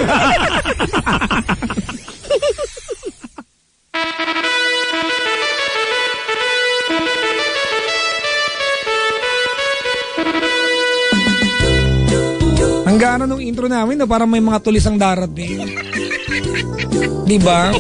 Ang gana nung intro namin na parang may mga tulis ang darating. Diba?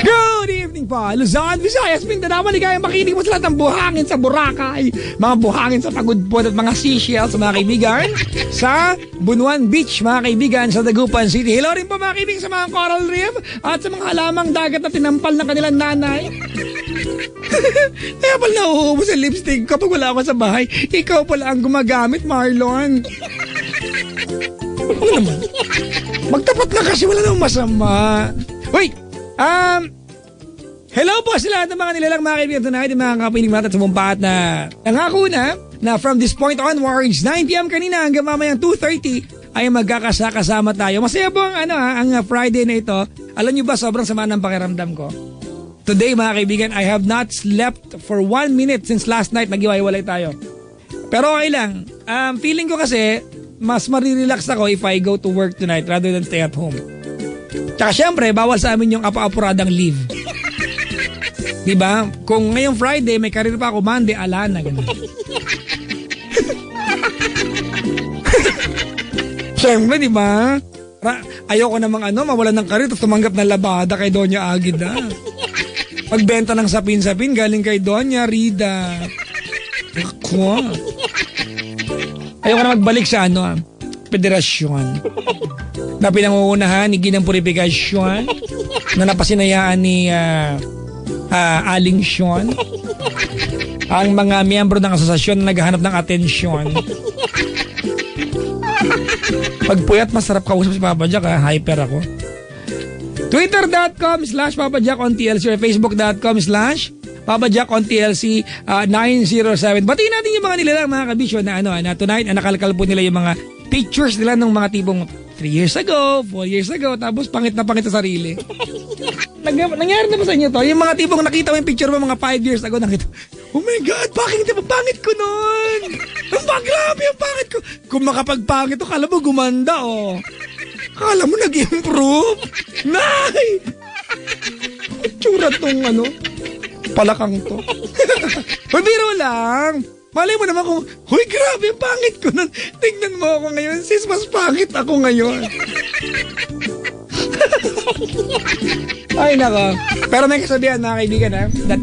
Good evening po, Luzon, Visayas, Mindanao, maligayang makinig mo sa lahat ng buhangin sa Boracay, mga buhangin sa Tagudpod at mga seashells, mga kaibigan, sa Bunuan Beach, mga kaibigan, sa Dagupan City. Hello rin po mga kaibigan sa mga Coral Reef at sa mga halamang dagat na tinampal ng kanilang nanay. Kaya pala nauubos ang lipstick kapag wala ako sa bahay. Ikaw pala ang gumagamit, Marlon. Ano naman? Magtapat na kasi wala namang masama. Wait! Hello po sa lahat ng mga nilalang mga kaibigan tonight, mga kapiling mata at sumumpat na nangako na from this point onwards, 9 p.m. kanina hanggang mamayang 2:30 ay magkakasama tayo. Masaya po ang Friday na ito. Alam niyo ba, sobrang sama ng pakiramdam ko. Today mga kaibigan, I have not slept for 1 minute since last night nag-iwalay tayo. Pero okay lang. Feeling ko kasi, mas marirelax ako if I go to work tonight rather than stay at home. Tsaka syempre, bawal sa amin yung apa-apuradang leave. Diba? Kung ngayong Friday, may karir pa ako, Monday, ala na. Syempre, diba? Ayoko namang mawalan ng karir tapos tumanggap ng labada kay Doña Agida. Pagbenta ng sapin-sapin, galing kay Doña Rida. Ako. Ayoko na magbalik sa federasyon na pinangungunahan ni Ginang Purifikasyon na napasinayaan ni Aling Sean, ang mga miyembro ng asosasyon na naghahanap ng atensyon. Pagpuyat, masarap kausap si Papa Jack, hyper ako. Twitter.com/PapaJackOnTLC or Facebook.com/Papa Jack on TLC 907. Batiin natin yung mga nilalang mga kabisyo na tonight nakalkal po nila yung mga pictures nila ng mga tipong 3 years ago, 4 years ago, tapos pangit na pangit sa sarili. Nangyari na ba sa inyo to? Yung mga tipong nakita mo yung picture mo mga 5 years ago, nakita, oh my God, bakit hindi pa pangit ko nun? Grabe yung pangit ko. Kung makapagpangit to, kala mo gumanda, oh. Kala mo nag-improve. Nay! Tsura tong palakang to. Biro lang. Malay mo naman kung, huy, grabe, pangit ko nun. Tignan mo ako ngayon, sis, mas pangit ako ngayon. Ay, nako. Pero may kasabihan, mga kaibigan, that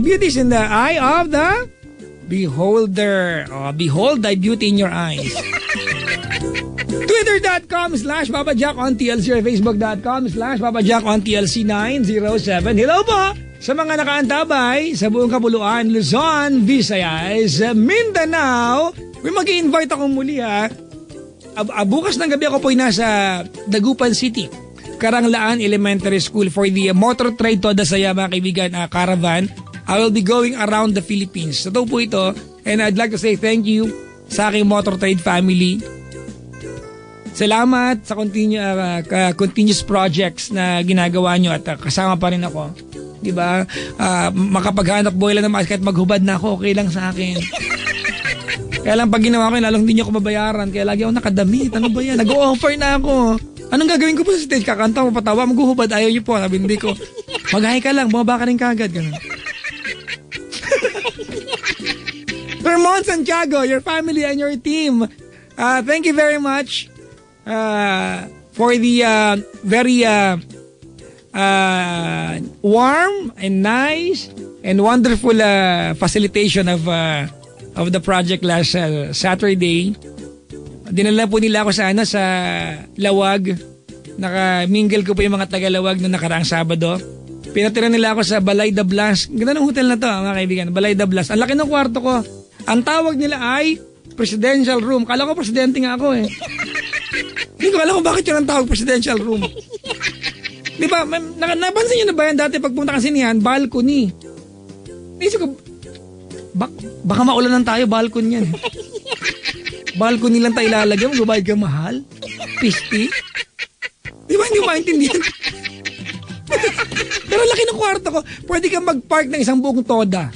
beauty is in the eye of the beholder. Behold thy beauty in your eyes. Twitter.com/PapaJackOnTLC or Facebook.com/PapaJackOnTLC 907. Hello po sa mga nakaantabay sa buong kapuluan, Luzon, Visayas, Mindanao. Mag-i-invite ako muli bukas ng gabi ako po nasa Dagupan City, Karanglaan Elementary School for the Motor Trade Toda Saya, mga kaibigan, caravan. I will be going around the Philippines. Ito po ito, and I'd like to say thank you sa aking motor trade family. Salamat sa continuous projects na ginagawa nyo at kasama pa rin ako. Diba? Makapaghanap buhay lang naman kahit maghubad na ako, okay lang sa akin. Kaya lang pag ginawa ko, lalong hindi nyo ako mabayaran. Kaya lagi ako nakadamit. Ano ba yan? Nag-o-offer na ako. Anong gagawin ko po sa stage? Kakanta mo, patawa, maghuhubad. Ayaw nyo po. Sabi, hindi ko. Mag-hi ka lang, bumaba ka rin kagad. Ganun. Vermont Santiago, your family and your team. Thank you very much for the very warm and nice and wonderful facilitation of the project last Saturday. Dinala po nila ako sa Lawag. Naka-mingle ko po yung mga taga-Lawag noong nakaraang Sabado. Pinatira nila ako sa Balay de Blas. Ganda ng hotel na to, mga kaibigan. Balay de Blas. Ang laki ng kwarto ko. Ang tawag nila ay presidential room. Kala ko presidente nga ako eh. Hindi ko alam kung bakit yun ang tawag presidential room. Di ba, napansin nyo na ba yan dati pagpunta kasi niyan, balcony. Isip ko, baka maulanan tayo, balcony yan. Balcony lang tayo ilalagay, magbabayad ka mahal. 50. Di ba, hindi mo maintindihan? Pero laki ng kwarto ko, pwede kang mag-park ng isang buong toda.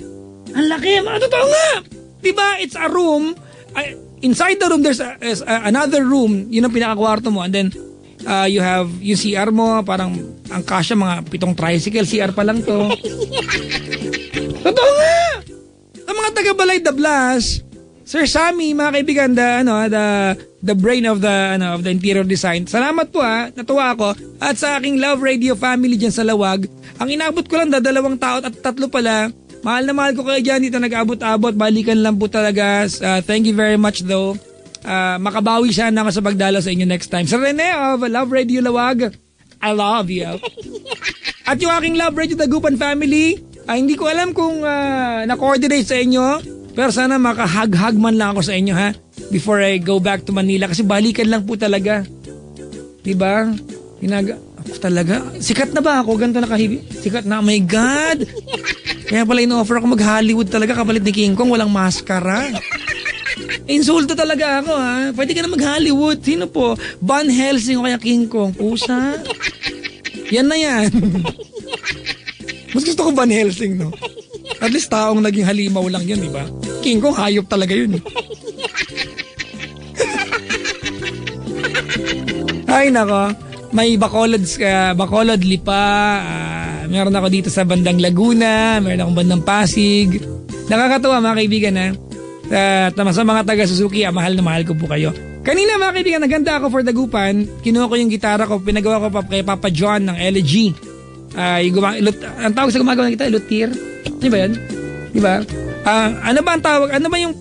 Ang laki, totoo nga. Di ba, it's a room, inside the room there's another room, yun ang pinakakwarto mo, and then You have yung CR mo, parang ang kasya mga 7 tricycle, CR pa lang to. Totoo nga! Ang mga taga-Balay Dablas, Sir Sammy, mga kaibigan, the brain of the interior design. Salamat po natuwa ako. At sa aking Love Radio family dyan sa Lawag, ang inabot ko lang 2 tao at 3 pala. Mahal na mahal ko kayo dyan dito nag-abot-abot. Balikan lang po talaga. Thank you very much though. Makabawi sana ako sa pagdalo sa inyo next time. Sir Rene of Love Radio Lawag, I love you. At yung aking Love Radio Dagupan family, hindi ko alam kung na-coordinate sa inyo, pero sana makahag-hag man lang ako sa inyo before I go back to Manila kasi balikan lang po talaga. Diba? Ako talaga, sikat na ba ako? Ganito na kahibi? Sikat na, oh my God! Kaya pala in-offer ako mag-Hollywood talaga kapalit ni King Kong, walang maskara. Insulto talaga ako Pwede ka na mag-Hollywood. Sino po? Van Helsing o kaya King Kong? Pusa? Yan na yan. Mas gusto ko Van Helsing, no? At least taong naging halimaw lang yun, diba? King Kong, hayop talaga yun. Ay, nako. May Bacolod Lipa. Meron ako dito sa bandang Laguna. Meron akong bandang Pasig. Nakakatuwa, mga kaibigan, sa mga taga Suzuki, mahal na mahal ko po kayo. Kanina, mga kaibigan, naganda ako for Dagupan. Kinuha ko yung gitara ko, pinagawa ko kay Papa John ng LG. Ang tawag sa gumagawa ng gitara, luthier. Di ba yan? Di ba? Ano ba ang tawag? Ano ba yung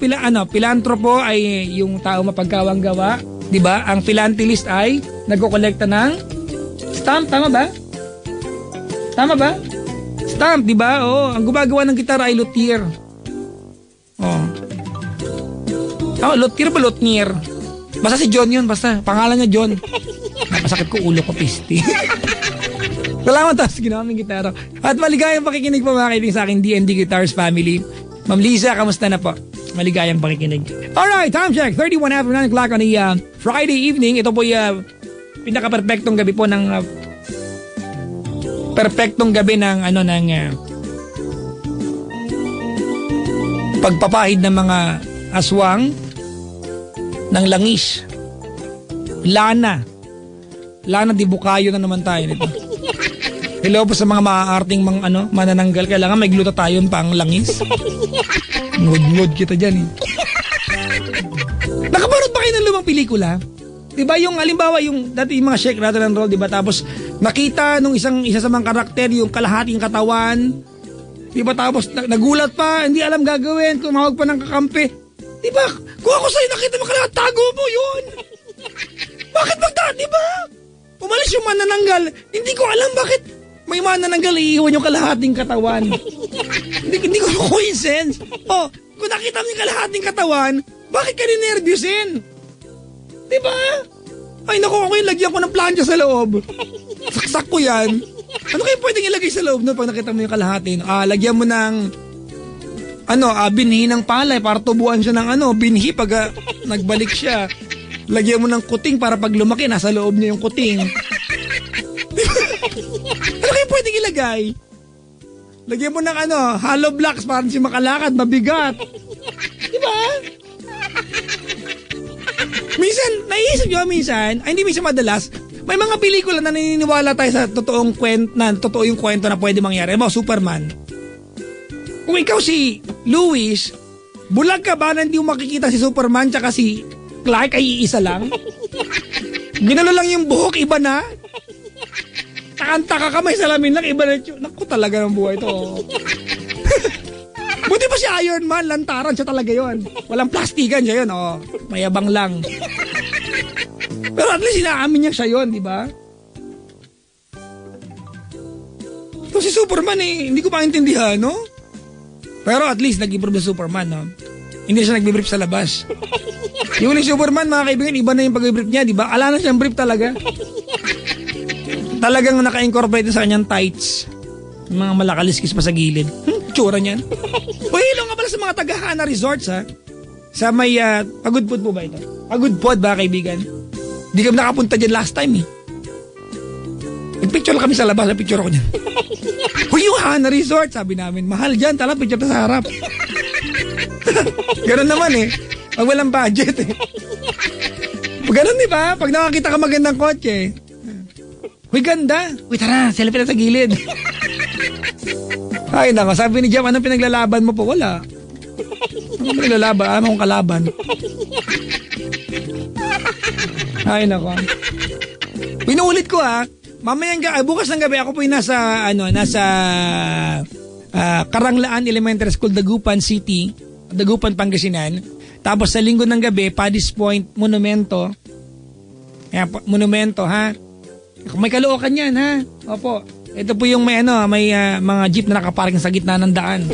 pilantropo ay yung tao mapagkawang gawa? Di ba? Ang philanthropist ay nagkokolekta ng stamp. Tama ba? Tama ba? Stamp, di ba? Ang gumagawa ng gitara ay luthier. Luthier ba luthier? Basta si John yun, basta. Pangalan niya John. Napasakit ko ulo ko, pisti. Salamat sa ginawa ng gitara. At maligayang pakikinig po mga kaibigan sa aking D&D Guitars family. Ma'am Lisa, kamusta na po? Maligayang pakikinig. Alright, time check. 31 after 9 o'clock on the Friday evening. Ito po yung pinaka-perfectong gabi po ng perfectong gabi ng pagpapahid ng mga aswang ng langis. Lana di Bukayo na naman tayo nito. Hello po sa mga maaarting manananggal. Kailangan may glutathione pa ang langis. Ngod-ngod kita dyan Nakaparod ba kayo ng lumang pelikula? Diba yung halimbawa yung dati yung mga Shake, Rattle and Roll, diba? Tapos nakita nung isa sa mga karakter yung kalahating katawan. Diba? Tapos nagulat pa, hindi alam gagawin, tumawag pa ng kakampi. Diba? Kung ako sa'yo nakita mo kalahat, tago mo yun. Bakit diba? Umalis yung manananggal. Hindi ko alam bakit may manananggal iiwan yung kalahating katawan. Hindi ko coincidence. Kung nakita mo yung kalahating katawan, bakit ka ninervyusin? Diba? Ay naku, ako yung lagyan ko ng plancha sa loob. Saksak ko yan. Ano kayo pwedeng ilagay sa loob pag nakita mo yung kalahati? Lagyan mo ng binhi ng palay para tubuan siya ng binhi pag nagbalik siya. Lagyan mo ng kuting para pag lumaki, nasa loob niya yung kuting. Ano kayo pwedeng ilagay? Lagyan mo ng hollow blocks para siya makalakad, mabigat. Diba? Minsan, naiisip nyo hindi minsan madalas, may mga pelikula na naniniwala tayo sa totoo yung kwento na pwede mangyari. Superman. Kung ikaw si Louis, bulag ka ba na hindi mo makikita si Superman tsaka si Clark ay iisa lang? Ginalo lang yung buhok, iba na? Takanta ka may salamin lang, iba na yung... Naku talaga ng buhay ito. Buti pa si Iron Man, lantaran siya talaga yon. Walang plastikan siya yun, mayabang lang. Pero at least inaamin niya siya yun, di ba? So si Superman hindi ko maintindihan, no? Pero at least nag-improve na Superman, no? Hindi siya nag-brief sa labas. Yung ni Superman, mga kaibigan, iba na yung pag-brief niya, di ba? Ala na siyang brief talaga. Talagang naka-incorporate sa kanyang tights. Yung mga malakaliskis pa sa gilid. Tsura niyan. Pahilo nga pala sa mga taga-Hana Resorts, Sa may, Pagudpod po ba ito? Pagudpod ba, kaibigan? Hindi kami nakapunta dyan last time, Nag-picture lang kami sa labas, picture ako dyan. Yung Hana Resort, sabi namin, mahal dyan, tala, picture na sa harap. Ganun naman, Pag walang budget, Pag ganun, di ba? Pag nakakita ka magandang kotse, Uy, ganda. Uy, tara, selfie na sa gilid. Ay, nako, sabi ni Jeff, anong pinaglalaban mo po? Wala. Anong pinaglalaban? Alam mo kong kalaban. Ay, nako. Pinuulit ko bukas ng gabi ako po yung nasa Karanglaan Elementary School, Dagupan City, Dagupan, Pangasinan. Tapos sa linggo ng gabi, Paddy's Point, Monumento. Ayan, Monumento, ha? May Caloocan yan, ha? Opo. Ito po yung may mga jeep na nakaparking sa gitna ng daan.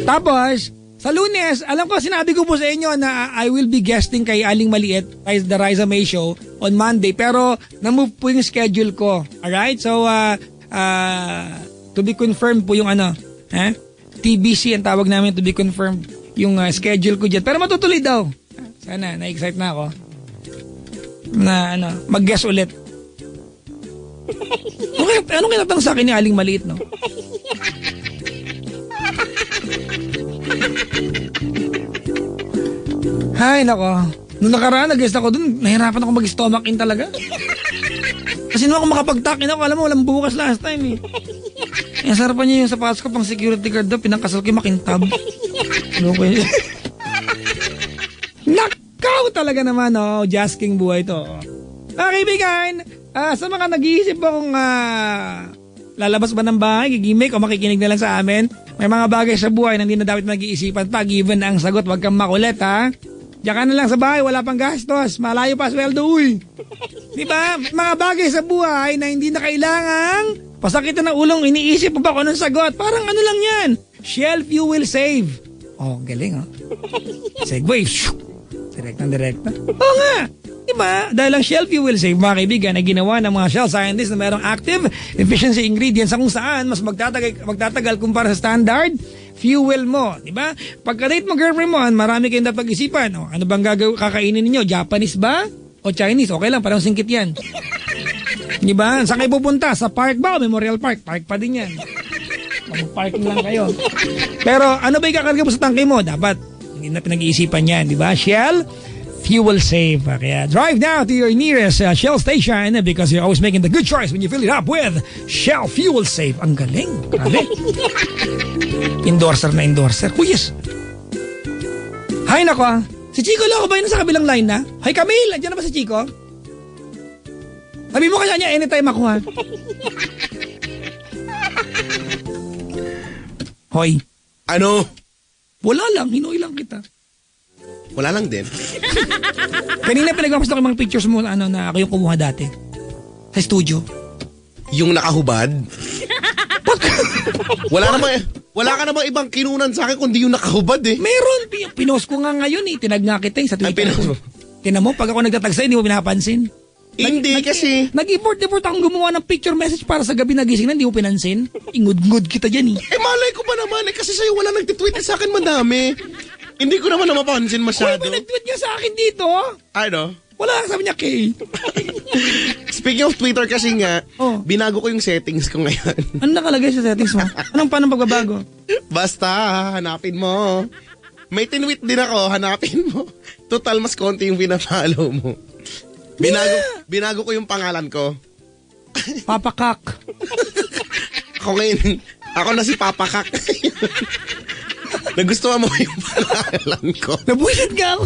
Tapos, sa Lunes, alam ko, sinabi ko po sa inyo na I will be guesting kay Aling Maliit, the Riza May Show, on Monday. Pero, na-move po yung schedule ko. Alright? So, to be confirmed po yung TBC ang tawag namin, to be confirmed yung schedule ko dyan. Pero matutuloy daw. Sana, na-excite na ako. Na mag-guest ulit. Anong kinatang sa akin ni Aling Maliit, no? Hay, nako. Nung nakaraan, nag-guest ako dun, nahirapan ako mag-stomach in talaga. Kasi nung ako makapag-takin ako, alam mo, walang bukas last time eh. Ang sarapan niya yung sapatos ko pang security guard daw, pinakasal ko yung makintab. Okay. Nakaw talaga naman, Jasking buhay to. Kaibigan, sa mga nag-iisip akong lalabas ba ng bahay, gigimik o makikinig na lang sa amin, may mga bagay sa buhay na hindi na dapat mag-iisipan pa, given na ang sagot, wag kang makulit, ha? Diyan ka na lang sa bahay, wala pang gastos, malayo pa sweldo, uy. Diba? May mga bagay sa buhay na hindi na kailangang pasakitan ng ulong, iniisip mo ba kung anong sagot? Parang ano lang yan, Shell Fuel Save. Oh, galing, Segway, direkta. Oo nga. Diba? Dahil ang Shell Fuel Save, mga kaibigan, ay ginawa ng mga Shell scientists na mayroong active efficiency ingredients kung saan mas magtatagal kumpara sa standard fuel mo. Diba? Pagka-date mo, girlfriend mo, marami kayong dapat pag-isipan. Ano bang kakainin ninyo? Japanese ba? O Chinese? Okay lang, parang singkit yan. Diba? Saan kayo pupunta? Sa park ba o Memorial Park? Park pa din yan. Mag-parking lang kayo. Pero ano ba ikakarga mo sa tangke mo? Dapat hindi na pinag-iisipan yan. Diba? Shell Fuel Save. Kaya drive now to your nearest Shell station because you're always making the good choice when you fill it up with Shell Fuel Save. Ang galing. Grabe. Endorser na endorser. Kuyes. Hay nako. Si Chico Loco ba yun sa kabilang line na? Hay Camille, andyan na ba si Chico? Sabi mo kaya niya anytime ako, ha? Hoy. Ano? Wala lang, hinuwi lang kita. Wala lang din. Kanina pinagpapasto ko yung mga pictures mo na ako yung kumuha dati. Sa studio. Yung nakahubad? Wala ka namang ibang kinunan sa akin kundi yung nakahubad eh. Meron. Pinost ko nga ngayon eh. Tinag nga kita sa Twitter. Tinan mo, pag ako nagtatag sa'yo, hindi mo pinapansin. Hindi kasi. Nag-import akong gumawa ng picture message para sa gabi nagising na, hindi mo pinansin. Ingud-ngud kita dyan eh. Malay ko pa naman eh. Kasi sa'yo wala nagtitweet sa akin madami. Hindi ko naman mapapansin masyado. Uy, may nag-tweet niya sa akin dito. Ano? Wala, sabi niya Kay. Speaking of Twitter kasi nga, binago ko yung settings ko ngayon. Ano nakalagay sa settings mo? Paano pagbabago? Basta, hanapin mo. May tinweet din ako, hanapin mo. Total, mas konti yung pinapollow mo. Binago ko yung pangalan ko. Papakak. Ako na si Papakak. Nagustuhan mo yung pangalan ko. Nabuisit ka ako.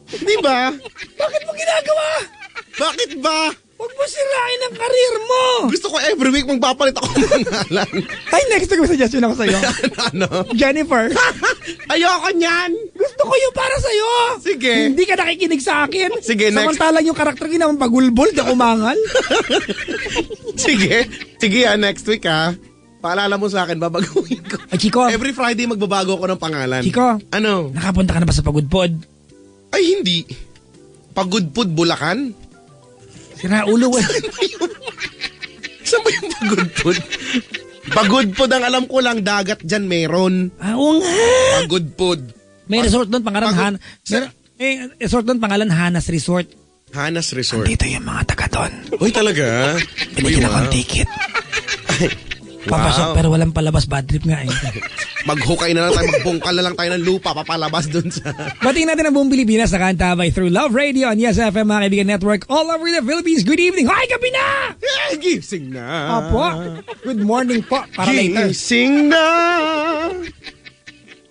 Di ba? Bakit mo ginagawa? Bakit ba? Huwag mo sirain ang karir mo. Gusto ko every week magpapalit ako ng pangalan. Ay, next week may suggestion ako sa'yo. Ano? Jennifer. Ayoko niyan. Gusto ko yung para sa'yo. Sige. Hindi ka nakikinig sa akin. Sige, next. Samantalang yung karakter ko naman pagulbol, di kumangal. Sige, next week ha. Paalala mo sa akin, babaguhin ko. Ay, Chico. Every Friday magbabago ako ng pangalan. Chico. Ano? Nakapunta ka na ba sa Pagudpod? Ay, hindi. Pagudpod, Bulacan? Sira ulo. Saan ba yung Pagudpod? Pagudpod ang alam ko lang, dagat dyan meron. Oo nga. Pagudpod. May resort doon, pangalan resort doon, pangalan Hanas Resort. Hanas Resort. Dito yung mga taga doon. Uy, talaga? Binigyan akong ticket. Papasok pero walang palabas, bad trip nga eh. Maghukay na lang tayo, magbungkal na lang tayo ng lupa, papalabas dun sa... Batiin natin ang buong Pilipinas sa kanta by Through Love Radio on Yes FM, mga kaibigan network all over the Philippines. Good evening. Hi, gabi na! Gising na. Apo, good morning po. Para later. Gising na.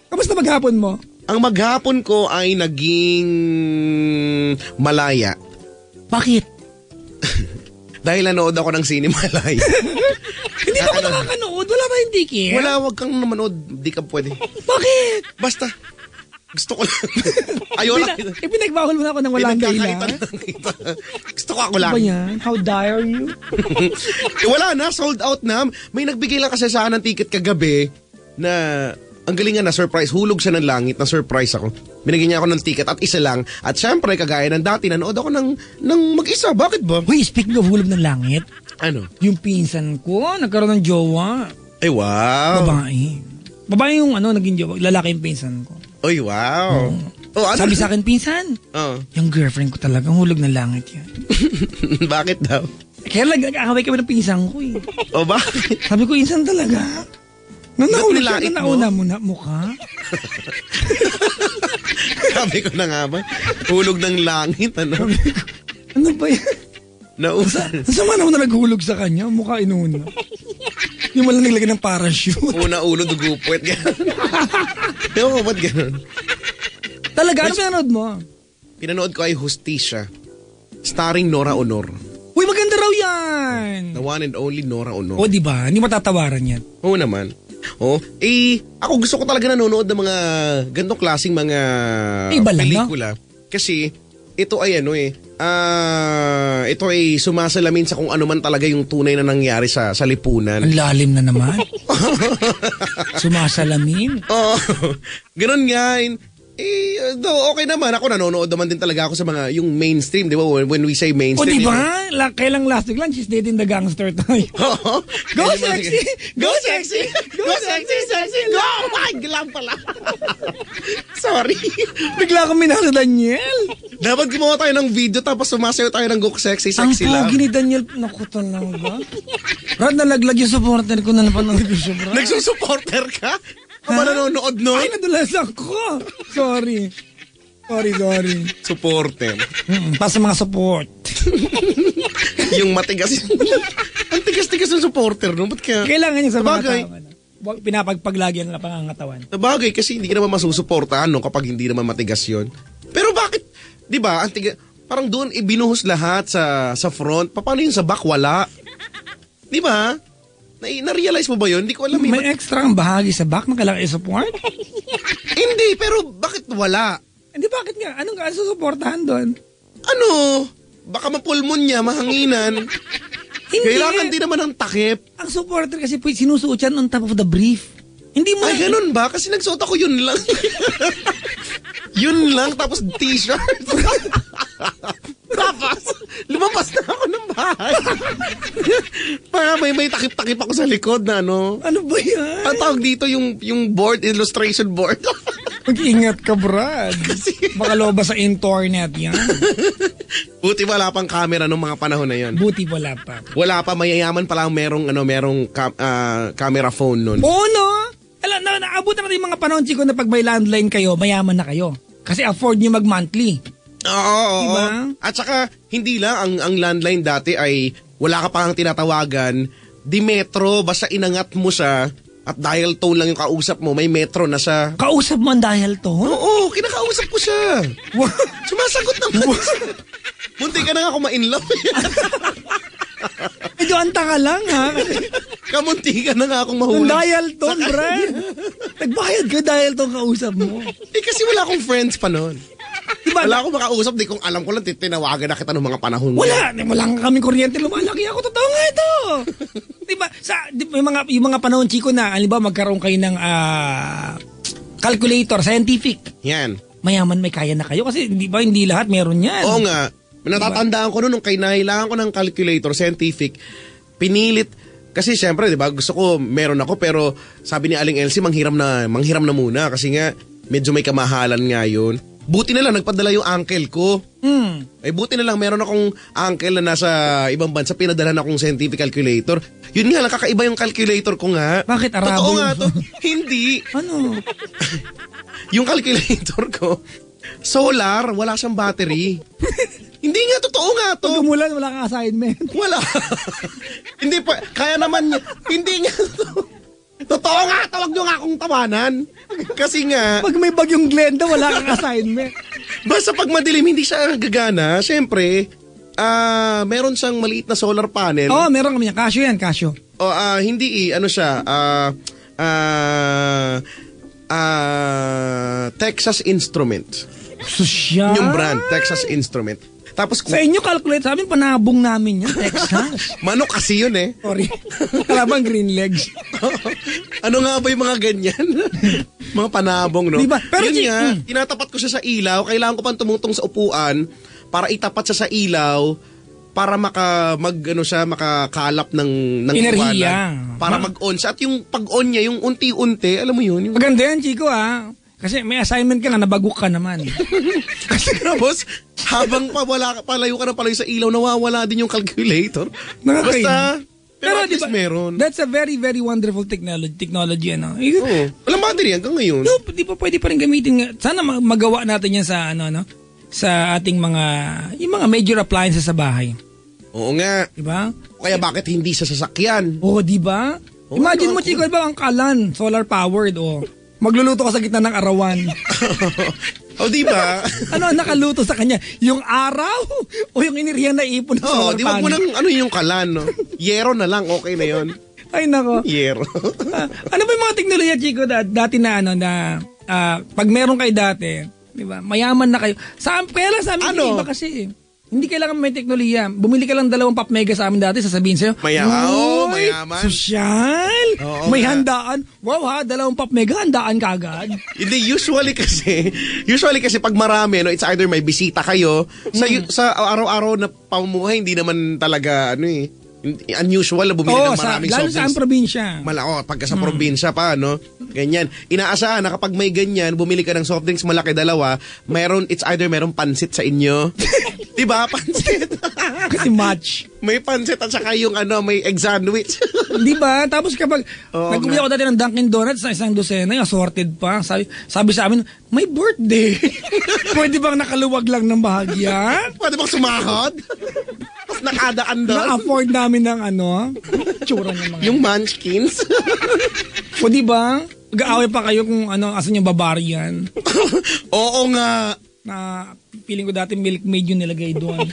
Kamusta maghapon mo? Ang maghapon ko ay naging malaya. Bakit? Dahil nanood ako ng sine malaya. Hindi na ako nakakanood. Wala ba yung ticket? Wala, wag kang manood. Di ka pwede. Bakit? Basta, gusto ko lang. Ayaw lang. Ipinagbawal mo na ako ng walang dahilan. Gusto ko ako lang. Ano ba yan? How dare you? Wala na, sold out na. May nagbigay lang kasi sa akin ng ticket kagabi na ang galing nga na surprise. Hulog siya ng langit na surprise ako. Binigyan niya ako ng ticket at isa lang. At syempre, kagaya ng dati, nanood ako ng mag-isa. Bakit ba? Uy, speaking of hulog ng langit, ano? yung pinsan ko, nagkaroon ng jowa. Ay, wow. Babae. Babae yung naging jowa. Lalaki yung pinsan ko. Ay, wow. Oh, ano? Sabi sa akin, pinsan, yung girlfriend ko talagang hulog ng langit yan. Bakit daw? Kaya nag-aaway kami ng pinsan ko eh. O bakit? Sabi ko, insan talaga. Nanauna siya, nauna mo na mukha. Sabi ko na nga ba, hulog ng langit, ano? Ano ba yan? Nausan. Nasama naman na naghulog sa kanya, mukha inuna. Yung malang naglagay ng parachute. Una ulo, dugupwet, gano'n. Ewan ko, ba't gano'n? Talaga, ano pinanood mo? Pinanood ko ay Justicia, starring Nora Honor. Uy, maganda raw yan! The one and only Nora Honor. O, diba? Hindi matatawaran yan. Oo naman. Ako gusto ko talaga nanonood ng mga ganitong klaseng mga pelikula. Kasi, ito ay ito ay sumasalamin sa kung ano man talaga yung tunay na nangyari sa lipunan. Ang lalim na naman. Sumasalamin. Ganun nga. Okay naman. Ako nanonood naman din talaga ako sa mga, yung mainstream, di ba? When we say mainstream. O, di ba? Kailang last week lang, she's dating the gangster tayo. Go sexy! Go sexy! Go sexy! Sexy! Go! Ay, lang pala. Sorry. Bigla kami nasa Daniel. Dapat gumawa tayo ng video tapos sumasayo tayo ng Go Sexy, Sexy ang lang. Ang pogi ni Daniel. Naku talaga. Brad, nalaglag yung supporter ko na napanood ko siya, Brad. Nagsusupporter ka? Ka ba nanonood nun? Ay, nadulasan ko. Sorry. Supporter. Para sa mga support. Yung matigas. Ang tigas-tigas ng supporter, no? Ba't kaya? Kailangan niya sa mga tao. Pinapagpaglagi ang pangangatawan. Sabagay, kasi hindi ka naman masusuportahan, no? Kapag hindi naman matigas yun. Pero bakit, di ba, parang doon ibinuhos lahat sa front. Paano yun sa back? Wala. Di ba? Na-realize mo ba yun? Hindi ko alam. May extra ang bahagi sa back na kailangan i-support? Hindi, pero bakit wala? Hindi, bakit nga? Anong susuportahan doon? Ano? Baka mapulmon niya, mahanginan. Hindi. Kailangan din naman ng takip. Ang supporter kasi po, sinusuot yan on top of the brief. Hindi mo. Ay, ganun ba? Kasi nagsuot ako yun lang. Yun lang, tapos t-shirt. Tapos, lumabas na ako ng bahay. Para may takip-takip ako sa likod na ano. Ano ba yan? Ang tawag dito yung board, illustration board. Mag-ingat ka, Brad. Baka loba sa internet yan. Buti wala pang camera nung mga panahon na yan. Buti wala pa. Wala pa, mayayaman pa lang merong camera phone nun. Oo, no? Alam, naabutan natin yung mga panahon, Chico, na pag may landline kayo, mayaman na kayo. Kasi afford nyo mag-monthly. Oo. Diba? At saka, hindi lang, ang landline dati ay wala ka pang tinatawagan. Di metro, basta inangat mo siya at dial tone lang yung kausap mo, may metro na siya. Kausap mo ang dial tone? Oo, kinakausap ko siya. Sumasagot naman. Munti ka na nga kumainlove. Medyo anta ka lang, ha? Kamunti ka na nga akong mahulog. Ang dial tone, Brad. Nagbayad ka dial tone kausap mo. Kasi wala akong friends pa noon. Diba? Wala akong makausap, di kung alam ko lang, tinawagan na kita ng mga panahon. Wala lang kaming kuryente, lumalaki ako. Totoo nga ito. Diba? Yung mga panahon, Chico, na, alimbawa, magkaroon kayo ng calculator, scientific. Yan. Mayaman may kaya na kayo kasi hindi lahat meron yan. Oo nga. Natatandaan ko nung kailangan ko ng calculator, scientific, pinilit. Kasi siyempre, di ba, gusto ko, meron ako, pero sabi ni Aling Elsie, manghiram na muna kasi nga, medyo may kamahalan nga yun. Buti na lang nagpadala yung uncle ko. Eh buti na lang meron akong uncle na nasa ibang bansa, pinadala akong scientific calculator. Yun nga lang, kakaiba yung calculator ko nga. Bakit Arabo? Totoo nga to. Hindi. Ano? Yung calculator ko, solar, wala siyang battery. Hindi nga, totoo nga to. Pag umulan, wala kang assignment. Wala. Hindi pa, kaya naman niya. Hindi nga to. Totoo nga, tawag nyo nga akong tawanan. Kasi nga, Pag may bagyong Glenda, wala kang assignment. basta pag madilim, hindi siya gagana. Siyempre, meron siyang maliit na solar panel. Oo, meron kami yan. Casio yan, Casio. O, hindi ano siya, Texas Instrument. Sosyal. Yung brand, Texas Instrument. Tapos, Sa inyo, calculate. Sa amin, panabong namin yan, Texas. manok kasi yun eh. Sorry. Kalabang green legs. Ano nga ba yung mga ganyan? Mga panabong, no? Diba? Pero yun nga, tinatapat ko siya sa ilaw. Kailangan ko pang tumungtong sa upuan para itapat siya sa ilaw para makakalap ng enerhiya. liwanag. Para mag-on siya. At yung pag-on niya, yung unti-unti, alam mo yun? Yung... Maganda yan, Chico, ha? Kasi may assignment ka nga, nabagok ka naman. Kasi boss, habang palayo ka na palayo sa ilaw, nawawala din yung calculator. Basta, pero at least meron. That's a very, very wonderful technology, ano? Oo. Walang battery hanggang ngayon. No, di pa pwede pa rin gamitin. Sana magawa natin yan sa, sa ating yung mga major appliances sa bahay. Oo nga. Diba? Kaya bakit hindi sa sasakyan? Oo, diba? Imagine mo, Chico, diba ang kalan, solar powered, magluluto ka sa gitna ng arawan. O, di ba? Ano nakaluto sa kanya? Yung araw o yung enerhiya na ipon ng solar di ba panel? mo nang yung kalan, no? Yero na lang, okay na yon. Ay, nako. Yero. Ano ba yung mga teknolohiya, Chico, dati na, pag meron kayo dati, di ba, mayaman na kayo. Kaya lang sa amin, iba kasi, hindi kailangan may teknolohiya. Bumili ka lang 2 pop mega sa amin dati, sasabihin sa'yo, mayaman. Sosyal. May handaan. Wow ha, 2 pop mega, handaan ka agad. Hindi, usually kasi pag marami, it's either may bisita kayo, sa araw-araw na pamumuhay, hindi naman talaga, unusual na bumili ng maraming soft drinks. Lalo sa probinsya. Pagka sa probinsya pa, ganyan. Inaasahan na kapag may ganyan, bumili ka ng soft drinks malaki 2, it's either meron pansit sa inyo. Diba? Pansit. Kasi match. May pansit at saka yung may egg sandwich. Diba? Tapos kapag nagkukuha ako dati ng Dunkin Donuts sa isang dosena, assorted pa. Sabi sa amin, may birthday. Pwede bang nakaluwag lang ng bahagya? Pwede bang sumahod? Tapos nakadaan doon. Na-afford namin ng tsura ng mga. Yung munchkins. O diba? Mag-aaway pa kayo kung asan yung Bavarian. Oo nga. Na feeling ko dati Milkmaid yung nilagay doon.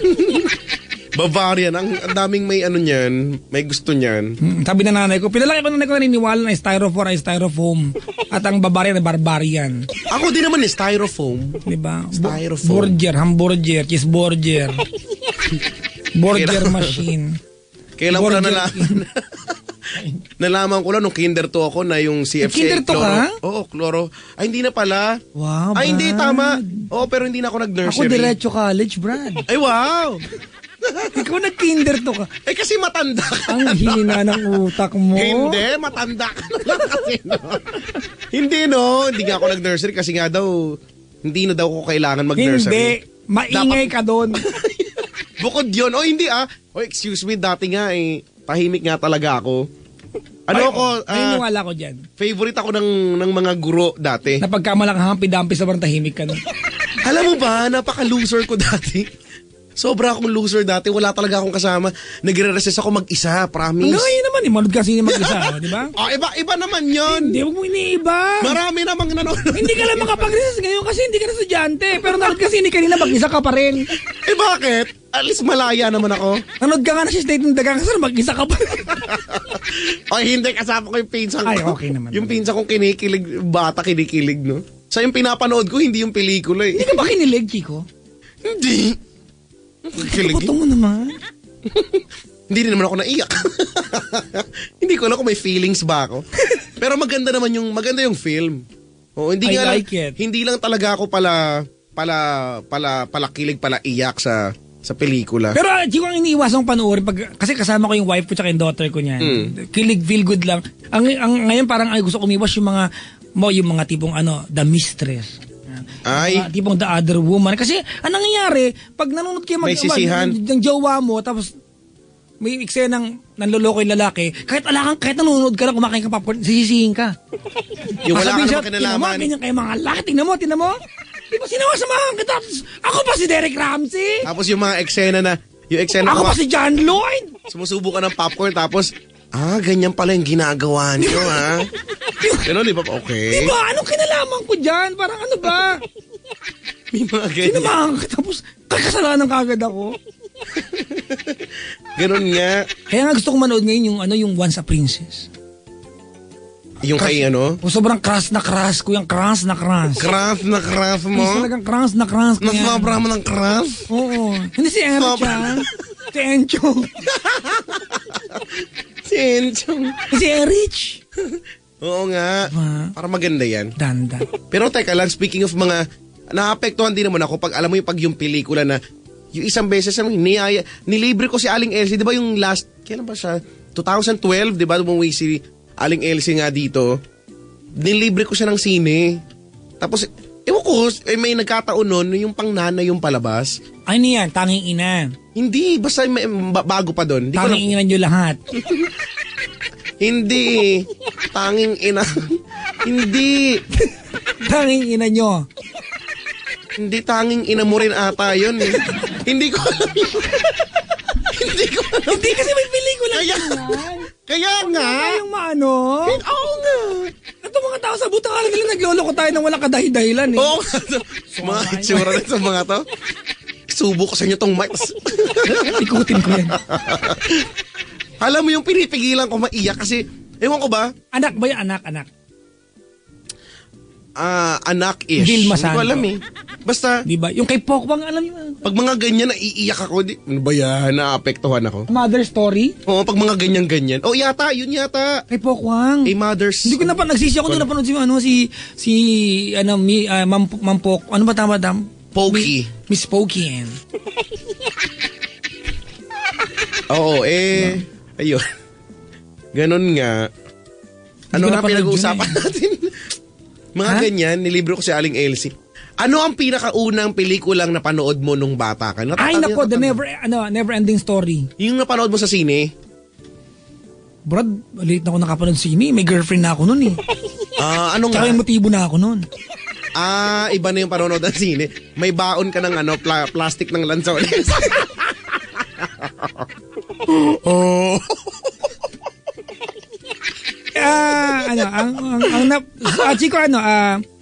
Bavarian, ang daming may niyan, may gusto niyan. Sabi na nanay ko, pinalaki ko nanay ko naniniwala na styrofoam ay styrofoam. At ang Bavarian ay barbarian. Ako din naman styrofoam. Diba? Styrofoam. Burger, hamburger, cheeseburger. Burger machine. Kailan ko na nalaman ko lang nung kinder 2 ako na yung CFC. Kinder 2 ka? Oo, chloro. Ay, hindi na pala. Wow, Ay, hindi, tama. Oo, pero hindi na ako nag-nursery. Ako diretso college, Brad. Ay, wow. Ikaw nag-kinder 2 ka. Eh, kasi matanda ka. Ang hina ng utak mo. Hindi, matanda ka na lang kasi, Hindi nga ako nag-nursery kasi nga daw, hindi na daw ako kailangan mag-nursery. Hindi, maingay ka doon. Bukod yun, hindi excuse me, dati nga tahimik nga talaga ako. Naniniwala ko dyan. Favorite ako ng mga guro dati. Na pagkamalang hampi-dampi sa tahimik ka nun. Alam mo ba, napaka-loser ko dati. Sobra akong loser dati. Wala talaga akong kasama. Nagre-recess ako mag-isa, promise. Ngayon naman, manood kasi mag-isa, di ba? Iba naman yun. Hindi, huwag mo iniiba. Marami namang nanonood. Hindi ka lang makapag-recess ngayon kasi hindi ka na estudyante. Pero nanood kasi hindi kanina mag-isa ka pa rin. Bakit? At least malaya naman ako. Nanood ka nga na si State ng Dagang kasi mag-isa ka pa rin. Hindi, kasama ko yung pinsan ko. Ay, okay naman. Yung pinsan kong kinikilig, bata kinikilig, no? Sa yung pinapanood ko, hindi yung pelikula eh. Hindi ka ba kinilig, Chico? Hindi. Kaputo mo naman. Hindi rin naman ako naiyak. Hindi ko alam kung may feelings ba ako. Pero maganda yung film. Hindi hindi lang talaga ako pala kilig, pala iyak sa pelikula. Pero Chico, ang iniiwasang panoorin kasi kasama ko yung wife ko tsaka yung daughter ko niyan. Kilig, feel good lang. Ang ngayon parang gusto ko umiwas yung mga tipong The Mistress. Ay. Tipong The Other Woman. Kasi, anong nangyayari, pag nanonood kayo May sisihan. ng jowa mo, tapos may eksenang nanloloko yung lalaki, kahit nanonood ka lang, kumakain ka popcorn, sisisihin ka. Yung wala ka naman kinalaman. Ganyan kayo mga lalaki, tingnan mo. Di ba sinawasamahan kita? Ako pa si Derek Ramsey. Tapos yung mga eksena na, ako pa si John Lloyd. Sumusubo ka ng popcorn, tapos, ganyan pala yung ginagawa niyo, ha? Gano'n, di ba? Okay. Di ba? Anong kinalaman ko dyan? Parang ano ba? May mga ganyan. Sinamahan ka, tapos kakasalanan kagad ako. Gano'n nga. Kaya nga gusto ko manood ngayon yung Once a Princess. Yung kay ano? Sobrang crush na crush ko yung crush na crush. Crush na crush mo? Yung talagang crush na crush ko yan. Nasobra mo ng crush? Oo. Hindi si Erich ha. Si Enchong. Si Enchong. Si Erich. Oo nga. Para maganda yan. Danda. Pero teka lang, speaking of mga, naapektuhan din naman ako pag alam mo yung pelikula na, yung isang beses naman, nilibre ko si Aling Elsie, di ba yung last, kailan ba siya? 2012, di ba? Umuwi si Aling Elsie nga dito. Nilibre ko siya ng sine. Tapos, ewan ko, may nagkataon nun, yung pang nanay yung palabas. Ay niyan, Tanging Ina. Hindi, basta bago pa doon. Tanging Ina nyo lahat. Hindi. Tanging Ina. Hindi. Tanging Ina nyo. Hindi, Tanging Ina mo rin ata yun. Hindi ko alam yun. Hindi kasi may pelikula. Kaya nga. Yung maano. Oo nga. Ito mga tao sa buta kala nila nagloloko tayo nang walang kadahi-dahilan eh. Oo nga. Mga itsura rin sa mga to. Subo ko sa inyo tong mic. Ikutin ko yan. Alam mo yung pinipigilan ko maiyak kasi, ewan ko ba? Anak ba yan? Anak. Anak-ish. Vilma Santo. Hindi ko alam eh. Basta. Di ba? Yung kay Pokpang, alam niyo. Pag mga ganyan, naiiyak ako. Ano ba yan? Naapektuhan ako. Mother Story? Oo, pag mga ganyan-ganyan. Oh, yun yata. Kay Pokpang. A Mother's. Hindi ko nagsisi ako doon napanood Ma'am Pok. Ano ba tama? Pokey. Miss Pokey. Oo, ayun. Ganon nga. Ano nga pinag-uusapan natin? Mga ganyan, nilibro ko si Aling Elsie. Ano ang pinakaunang pelikulang napanood mo nung bata ka? Ay nako, the never ending story. Yung napanood mo sa sine? Brad, late na ako nakapanood sine. May girlfriend na ako nun eh. Ano nga? Tsaka yung motibo na ako nun. Iba na yung panonood ng sine. May baon ka ng plastic ng lansones. Oh.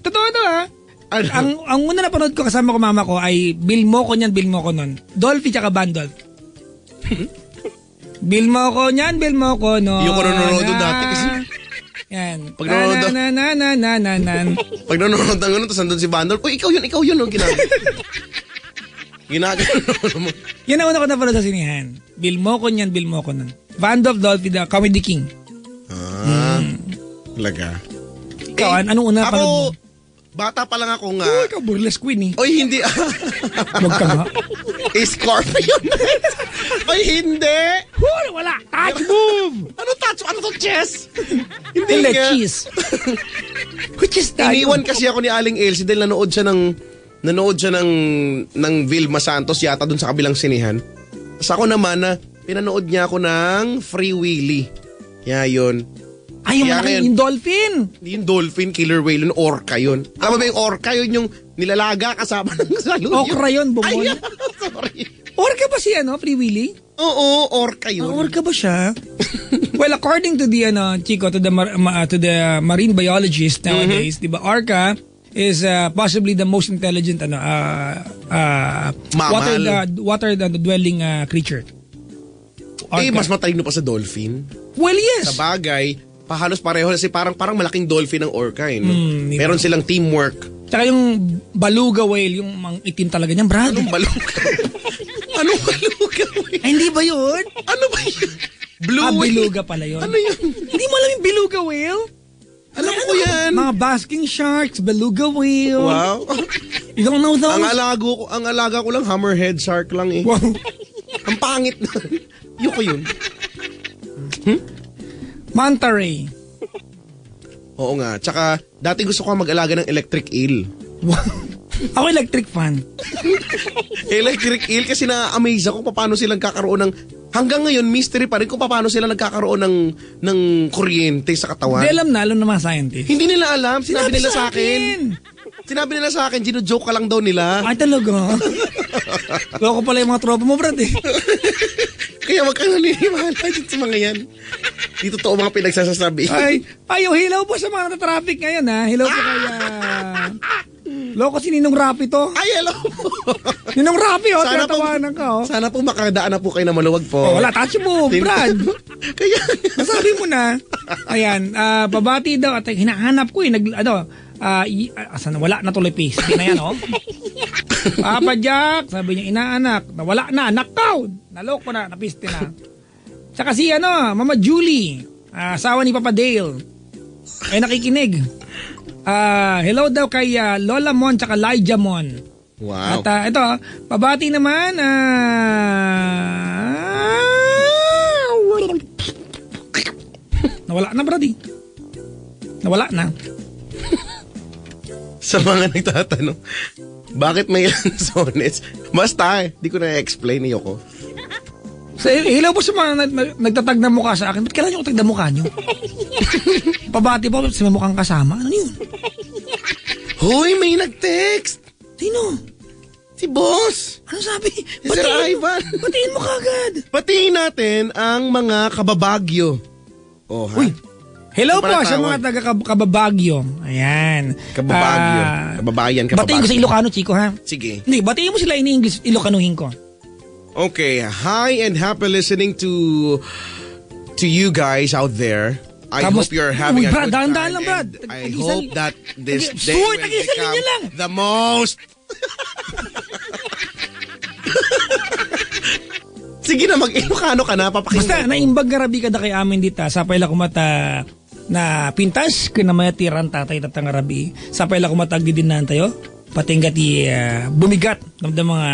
Totoo to ha. Ang una na panood ko kasama ko mama ko ay Bill Mo ko nun. Dolphy tsaka Bandolph. Bill Mo ko nun. Yung ko nanonood dati kasi. Yan. Pag nanonood Pag nanonood ng tapos nandun si Bandolph, ikaw yun. Ginagano mo. Yan ang una ko napanood sa sinihan. Bill Mo ko nun. Bandolph, Dolphy, the Comedy King. Talaga. Ikaw, anong una panood mo? Bata pa lang ako nga. Uy, ikaw burlesque queen eh. Oy, hindi. Huwag ka nga. Scorpion. Oy, hindi. Wala. Touch move. Ano touch? Ano to, chess? Hindi nga. Cheese. Which is that? Iniwan kasi ako ni Aling Elsie dahil nanood siya ng Vilma Santos yata dun sa kabilang sinihan. Tapos ako naman pinanood niya ako ng Free Willy. Kaya yun. Ay, yung dolphin. Yung dolphin, killer whale, yung orca yun. Tama ba yung orca? Yun yung nilalaga kasama ng salud. Okra yun, bumon. Ay, sorry. Orca ba si Free Willy? Oo, orca yun. Orca ba siya? Well, according to the Chico, to the marine biologist nowadays, di ba, orca is possibly the most intelligent water dwelling creature. Orca. Mas matalino pa sa dolphin. Well, yes. Sa bagay, halos pareho kasi parang malaking dolphin ng orca no? Meron silang teamwork. Tsaka yung beluga whale, yung itim talaga niyan, brad. Anong beluga? Anong beluga whale? Ay, hindi ba yun? Ano ba yun? Blue whale? Beluga pala yun. Ano yun? Hindi mo alam yung beluga whale? Alam ko yan. Mga basking sharks, beluga whale. Wow. You don't know those? Ang alaga ko lang, hammerhead shark lang eh. Wow. Ang pangit na. Yuko yun. Manta ray. Oo nga. Tsaka, dati gusto ko mag-alaga ng electric eel. Ako electric fan. Electric eel kasi na-amaze ako paano sila nagkakaroon ng hanggang ngayon mystery pa rin kung paano sila nagkakaroon ng kuryente sa katawan. Hindi alam na ng mga scientist. Hindi nila alam, sinabi nila sa akin. Sinabi nila sa akin, gino-joke ka lang daw nila. Ay talaga. Loko pala yung mga tropa mo, brad eh. Kaya wag kang naniniwala dito sa mga yan. Di totoo mga pinagsasasabi. Ayaw, hilaw po sa mga traffic ngayon ha. Hilaw po kaya... Loko si Ninong Rapi to. Ay, hello po. Ninong Rapi tinatawanan ka Sana po makadaan na po kayo na maluwag po. Wala, touch mo, Brad. Kaya... Nasabi mo na. Ayan, babati daw at hinahanap ko asan wala na tuloy pace. Hindi na yan, oh. Papa Jack, sabi niya, inaanak. Nawala na, knockdown. Naloko na, napiste na. Tsaka si Mama Julie, asawa ni Papa Dale, ay nakikinig. Hello daw kay Lola Mon tsaka Lyja Mon. Wow. At ito, pabati naman, nawala na, brady. Nawala na. Sa mga nagtatanong, bakit may lansones? Basta, di ko na-explain niyo ko. So, hilaw po sa mga nagtatag na mukha sa akin. Ba't kailan yung tag na mukha nyo? Pabati po, sa may mukhang kasama. Ano yun? Hoy, may nag-text. Sino? Si boss. Ano sabi? Si Sir Ivan. Batiin mo kagad. Batiin natin ang mga kababagyo. Oh, ha? Uy. Hello po sa mga taga-Kababagyo. Ayan. Kababagyo. Kababayan, kababagyo. Batiin ko sa Ilocano, Chico, ha? Sige. Hindi, batiin mo sila in English, Ilocanuhin ko. Okay. Hi and happy listening to you guys out there. I hope you're having a good time. Dahan-dahan lang, Brad. I hope that this day will become the most... Sige na, mag-Ilocano ka na. Basta, naimbag garabi ka na kay amin dita. Sapay la kumata na pintas, kinamayatirang tatay tatang garabi. Sapay la kumata agdidinan tayo. Patinggat bumigat ng mga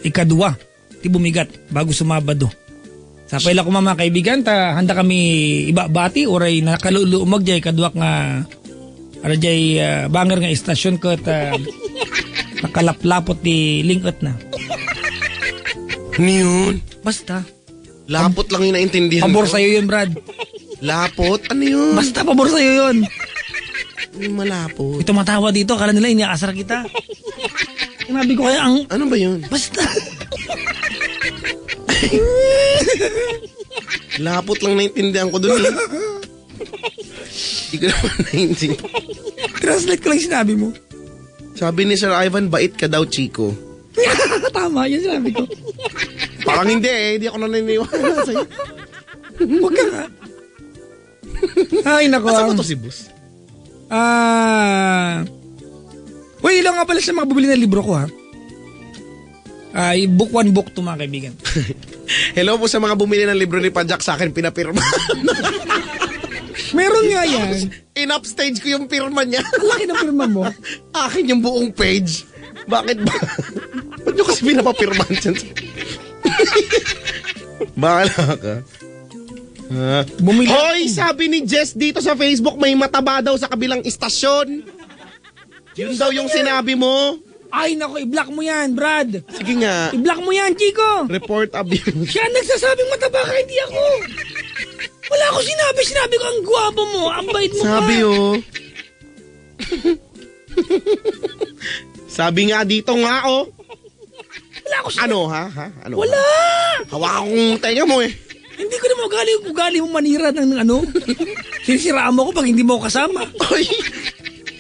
ikadwa. Ti bumigat bago sumabado. Sapay la kumama kaibigan, handa kami ibabati oray nakaluluumag jay kadwak nga arajay banger nga istasyon ko at nakalaplapot di lingot na. Ano yun? Basta. Lapot lang yung naintindihan Pabor ko. sa'yo yun, Brad. Lapot? Ano yun? Basta pabor sa'yo yun. Ano yung malapot? Ito matawa dito, akala nila iniaasar kita. Sinabi ko kaya ang... Ano ba yun? Basta. Lapot lang naintindihan ko dun eh. Hindi ko naman naintindihan. Translate ko lang sinabi mo. Sabi ni Sir Ivan, bait ka daw, Chico. Tama, yun sinabi ko. Parang hindi eh. Hindi ako naniniwala sa'yo. Huwag ka nga. Ay, nako. Asa mo to si Bus? Uy, ilang nga pala sa mga bubili ng libro ko, ha? Book 1, book 2, mga kaibigan. Hello po sa mga bumili ng libro ni Pajak, sa akin pinapirma. Meron nga yan. In-upstage ko yung pirma niya. Laki ng pirma mo. Akin yung buong page. Bakit ba? Ba't nyo kasi pinapapirman dyan? Bahala ka. Hoy, sabi ni Jess dito sa Facebook, may mataba daw sa kabilang istasyon. Yun daw yung sinabi mo. Ay, nako, i-block mo yan, Brad. Sige nga. I-block mo yan, Chico. Report abuse. Siya nagsasabing mataba ka, hindi ako. Wala ako sinabi. Sinabi ko, ang gwapo mo, ang bait mo. Sabi oh. Sabi nga dito nga oh. Wala ako sinabi. Ano ha? Ano? Wala. Hawakan kong tenga mo eh. Hindi ko naman ugali mo manira ng ano. Sinisiraan mo ko pag hindi mo kasama. Ay,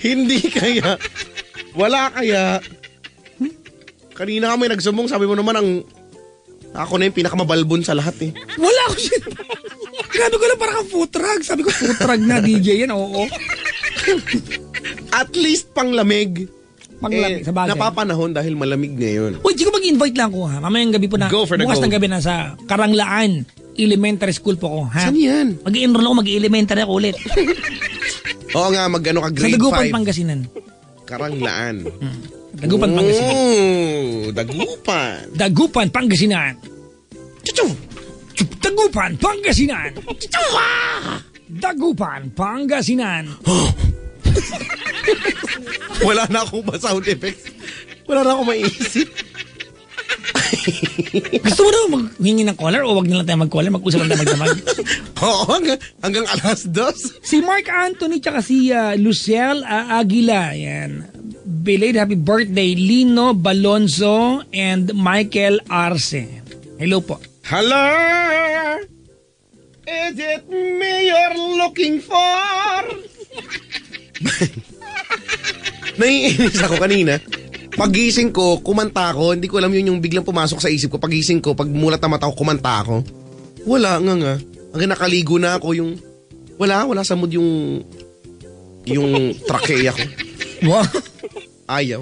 hindi kaya. Wala kaya. Kanina kami nagsumong, sabi mo naman ako na yung pinakamabalbon sa lahat eh. Wala ako siya. Grabe ko lang parang food truck. Sabi ko food truck na DJ yan, oo. At least panglamig. Panglamig, sa bagay. Napapanahon dahil malamig ngayon. Uy, Chico, mag-invite lang ko ha. Mamayang gabi po na. Go for the bukas gold. ng gabi na sa Karanglaan Elementary School po ko, ha? Saan yan? Mag-i-enroll ako, mag-elementary ako ulit. Oo nga, mag-ano ka, Sa grade 5. Dagupan, Pangasinan. Karanglaan. Dagupan, Pangasinan. Dagupan. Dagupan, Pangasinan. Chuchu! Dagupan, Pangasinan. Dagupan, Pangasinan. Wala na akong sound effects. Wala na akong maiisip. Gusto mo na maghingi ng caller o wag na lang tayo mag-caller? Mag-usap lang tayo magdamag. Oo, hanggang alas 2. Si Mark Anthony tsaka si Lucelle Aguila. Yan. Belated happy birthday, Lino Balonzo and Michael Arce. Hello po. Hello! Is it me you're looking for? Naiinis ako kanina. Pagising ko, kumanta ako. Hindi ko alam yun yung biglang pumasok sa isip ko. Pagising ko, pag mulat na mata ko, kumanta ako. Wala nga. Hanggang nakaligo na ako yung... Wala sa mood yung trachea ko. Wow. Ayaw.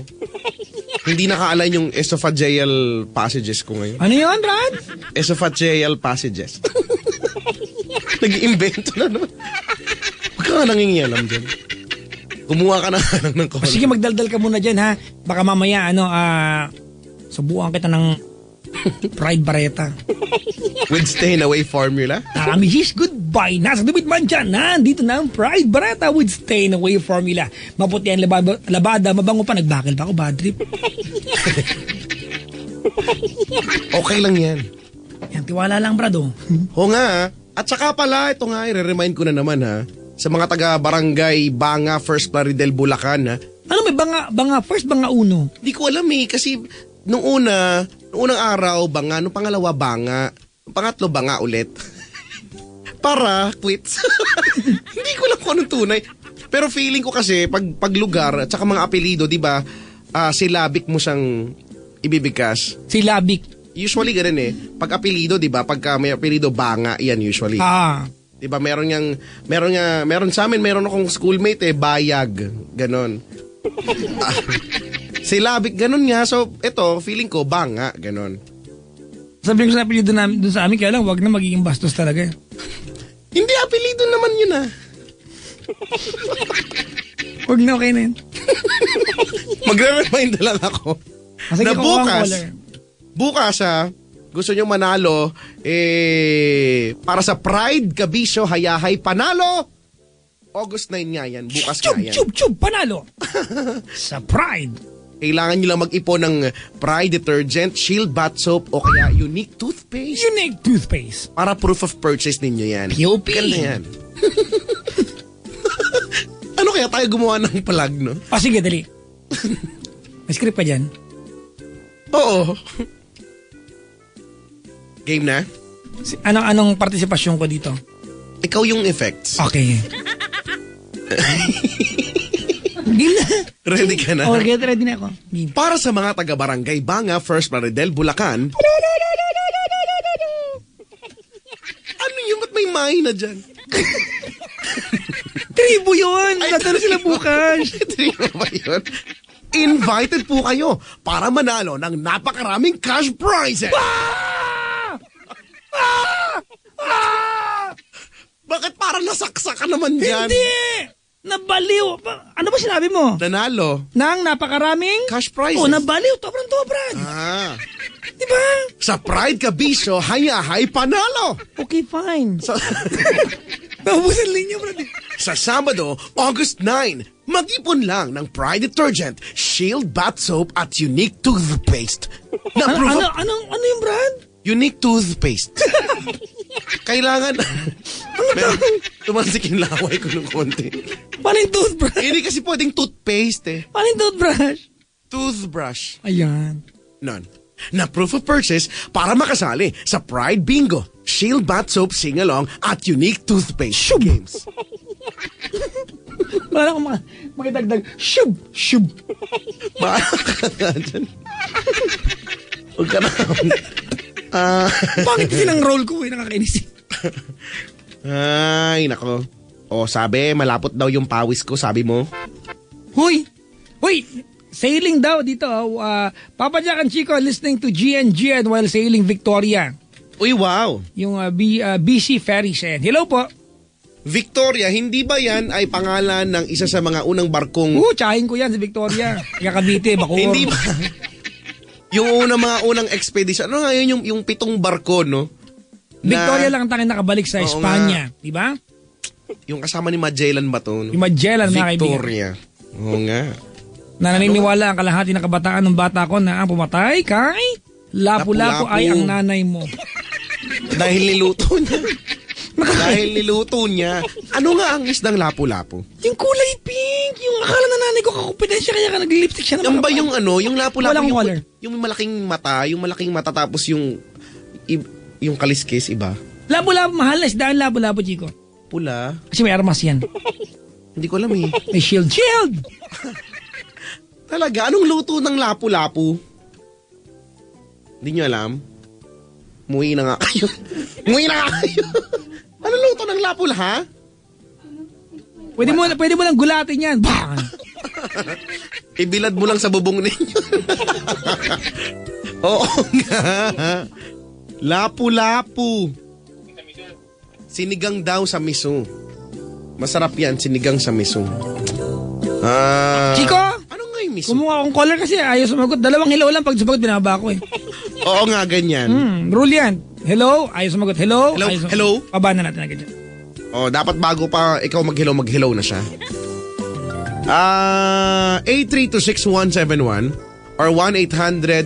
Hindi nakaalign yung esophageal passages ko ngayon. Ano yun, Brad? Esophageal passages. Nag-iimbento na naman. Huwag ka nga nangingialam dyan. Kumuha ka na ng call. Sige, magdaldal ka muna dyan, ha? Baka mamaya, subukan kita ng Pride Barretta. With staying away formula? Misis, goodbye. Nasa dubit man dyan, ha? Dito na ang Pride Barretta with staying away formula. Maputi ang labada, mabango pa. Nagbakil pa ako, bad trip. Okay lang yan. Yan, tiwala lang, Brad, oh. Oo nga. At saka pala, ito nga, i-remind ko na naman, ha? Sa mga taga-barangay Banga, First Plaridel, Bulacan, ha? Ano may banga first, banga uno? Di ko alam kasi nung unang araw, Banga, nung pangalawa, Banga, nung pangatlo, Banga ulit. Para, quits. Hindi ko alam kung anong tunay. Pero feeling ko kasi, pag lugar, at saka mga apelido, di ba, silabik mo siyang ibibigkas. Silabik. Usually ganun eh. Pag apelido, di ba, pagka may apelido, Banga, yan usually. Diba, meron sa amin, meron akong schoolmate Bayag, ganon. Silabik, ganon nga. So, ito, feeling ko, Banga, ganon. Sabi ko sa apelido namin, dun sa amin, kaya lang, wag na magiging bastos talaga. Hindi, apelido naman yun Wag na, okay na yun. Magre-remind lang ako. Na bukas gusto nyo manalo, para sa Pride Kabisyo Hayahay Panalo. August 9 nga yan, bukas nga yan. Panalo. Sa Pride. Kailangan nyo lang mag-ipon ng Pride Detergent, Shield Bath Soap, o kaya Unique Toothpaste. Unique Toothpaste. Para proof of purchase ninyo yan. POP. Ganda yan. Ano kaya tayo gumawa ng plug, no? Sige, dali. May script pa dyan? Oo. Game na? Anong partisipasyon ko dito? Ikaw yung effects. Okay. Game na. Ready ka na? Okay, ready na ako. Game. Para sa mga taga-barangay Banga, First Plaridel, Bulacan. Ano yung ba't may mahina dyan? Tribo yun! Natalo sila bukas. Tribo ba yun? Invited po kayo para manalo ng napakaraming cash prizes. Bakit parang nasaksak ka naman dyan? Hindi! Nabaliw. Ano ba sinabi mo? Nanalo. Nang napakaraming? Cash prizes. Oh, nabaliw. Tobrang. Diba? Sa Pride Kabisyo, Hayahay Panalo. Okay, fine. Naubusan linya, brad. Sa Sabado, August 9, mag-ipon lang ng Pride Detergent, Shield Bath Soap at Unique Toothpaste. Ano yung brand? Unique Toothpaste. Kailangan... Tumansik yung laway ko ng konti. Paano yung toothbrush? Hindi kasi pwedeng toothpaste Paano yung toothbrush? Toothbrush. Ayan. None. Na proof of purchase para makasali sa Pride Bingo, Shield Bath Soap Sing-Along at Unique Toothpaste Games. Wala akong makidagdag. Shub. Baka ka dyan. Huwag ka na. Bakit silang roll ko nakakainis? Ay, nako. Sabi, malapot daw yung pawis ko, sabi mo. Huy! Sailing daw dito. Papa Jack and Chico listening to GNGN while sailing Victoria. Uy, wow. Yung BC Ferries. Hello po. Victoria, hindi ba yan ay pangalan ng isa sa mga unang barkong... Tsahin ko yan si Victoria. Cavite, Bacoor. Hindi ba? Yung mga unang expedition. Ano nga yun yung 7 barko, no? Victoria lang ang tanging nakabalik sa Espanya. Di ba? Yung kasama ni Magellan ba to? No? Yung Magellan, Victoria. Oo nga. Na naniniwala ang kalahati ng kabataan ng bata ko na ang pumatay kay Lapu-Lapu ay ang nanay mo. Dahil niluto niya. Dahil niluto niya. Ano nga ang isdang Lapu-Lapu? Yung kulay pink. Yung akala na nanay ko kakumpidensya kaya ka nag-lipstick siya. Yan ba yung ano, yung Lapu-Lapu? Walang color. Yung malaking mata tapos yung kaliskis, iba? Lapu-Lapu, mahal na isdaan Lapu-Lapu, Chico. Pula? Kasi may armas yan. Hindi ko alam eh. May shield. Shield! Talaga? Anong luto ng Lapu-Lapu? Hindi nyo alam? Muwi na nga kayo. Anong luto ng Lapu, ha? Pwede mo lang gulatin yan. Bang! Ibilad mo lang sa bubong ninyo. Oo nga. Lapu-Lapu. Sinigang daw sa miso. Masarap yan, sinigang sa miso. Chico! Ano nga yung miso? Kumuha akong collar kasi ayaw sumagot. 2 hello lang pag sumagot binaba ko eh. Oo nga, ganyan. Rule yan. Hello, ayaw sumagot. Hello. Hello. Paba na natin agad dyan. Dapat bago pa ikaw mag-hello na siya. 8326171 or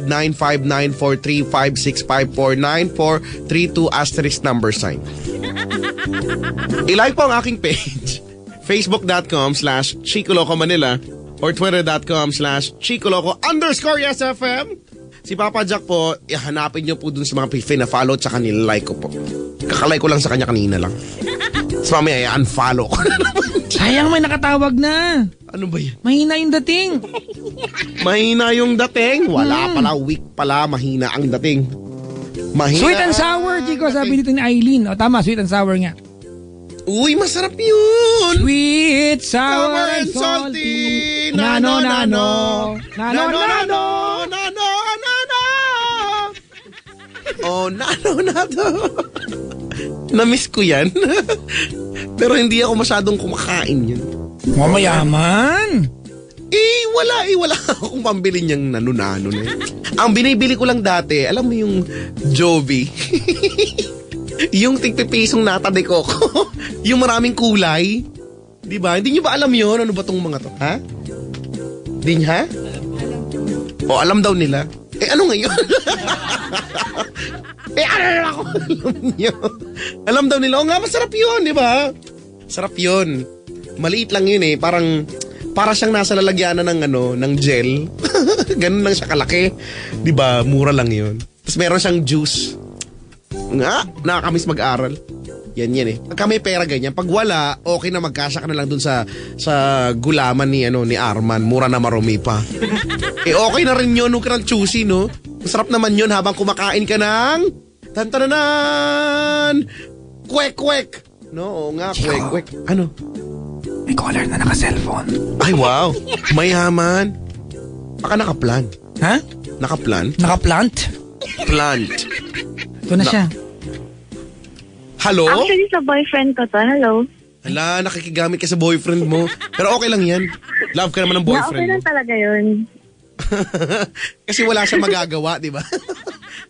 1-800-959-435-654-9432 *. I-like po ang aking page. Facebook.com/Chicoloco Manila or Twitter.com/Chicoloco_SFM. Si Papa Jack po, hanapin nyo po dun sa mga na-follow at saka nilike ko po. Kakalike ko lang sa kanya kanina lang. So mamaya, unfollow ko. Sayang may nakatawag na. Ano ba yan? Mahina yung dating. Mahina yung dating? Wala pala, weak pala, mahina ang dating. Mahina. Sweet and sour, Chico, sabi dito ni Aileen. O tama, sweet and sour nga. Uy, masarap yun! Sweet, sour, and salty. Nano. Oh, nano. Na-miss ko yan. Pero hindi ako masyadong kumakain yun. Mamayaman. Wala akong pambili niyang nano na yun. Ang binibili ko lang dati, alam mo yung Jovi? Yung tigpipisong natade ko. Yung maraming kulay. Diba? Hindi niyo ba alam yun? Ano ba tong mga to? Ha? Hindi niya? Alam daw nila. Ano ngayon? Ano ako? Alam daw nila. Nga, masarap yun, di ba? Sarap yun. Maliit lang yun eh. Para siyang nasa lalagyanan ng gel. Ganun lang siya kalaki. Di ba? Mura lang yun. Tapos meron siyang juice. Nga, nakakamiss mag-aral. Yan eh. Pagka may pera ganyan, pag wala, okay na magkasya ka na lang dun sa gulaman ni Arman. Mura na marumi pa. Okay na rin yun, huwag ka ng choosy, no? Masarap naman yun habang kumakain ka ng tantananan! Kwek-kwek! No, oo nga, kwek-kwek. Ano? May caller na naka-cellphone. Ay, wow. Mayaman. Baka nakaplan. Ha? Nakaplan? Nakaplant? Plant. Ito na siya. Hello? Actually, sa boyfriend ko to. Hello? Hala, nakikigamit ka sa boyfriend mo. Pero okay lang yan. Love ka naman ng boyfriend okay lang talaga yun. Kasi wala siya magagawa, di ba?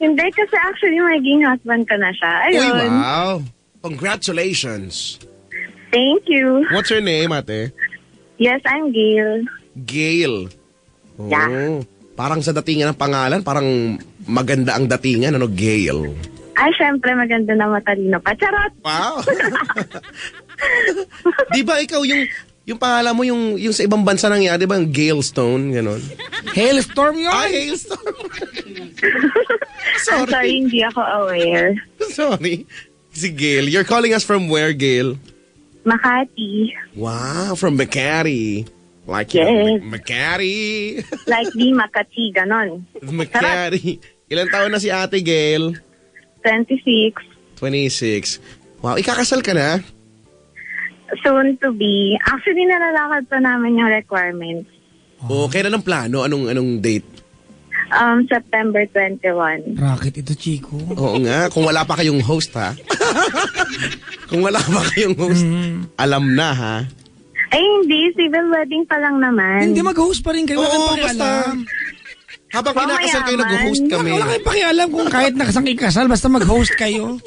Hindi, kasi actually magiging husband ka na siya. Ayun. Uy, wow. Congratulations. Thank you. What's your name, ate? Yes, I'm Gail. Gail. Oh, yeah. Parang sa datingan ng pangalan, parang maganda ang datingan, Gail. Ay, syempre, maganda na matalino pa. Charot! Wow! Di ba ikaw yung pangalan mo, yung sa ibang bansa nangyari, di ba yung Gailstone, gano'n? Hailstorm yun? Hailstorm! I'm sorry, hindi ako aware. Sorry. Si Gail. You're calling us from where, Gail? Makati. Wow, from Makati. Like, yes. Makati. Like di Makati, ganon. Makati. Ilan taon na si Ate Gail? 26. 26. Wow, ikakasal ka na? Soon to be. Actually, nalalakad pa namin yung requirements. Kailan ang plano? Anong date? September 21. Rocket ito, Chico. Oo nga, kung wala pa kayong host, ha? Kung wala pa kayong host, alam na, ha? Ay, hindi. Civil wedding pa lang naman. Hindi, mag-host pa rin kayo. Oo, basta. Habang kinakasal kayo, nag-host kami. Wala kayong pakialam kung kahit nakasang ikasal, basta mag-host kayo.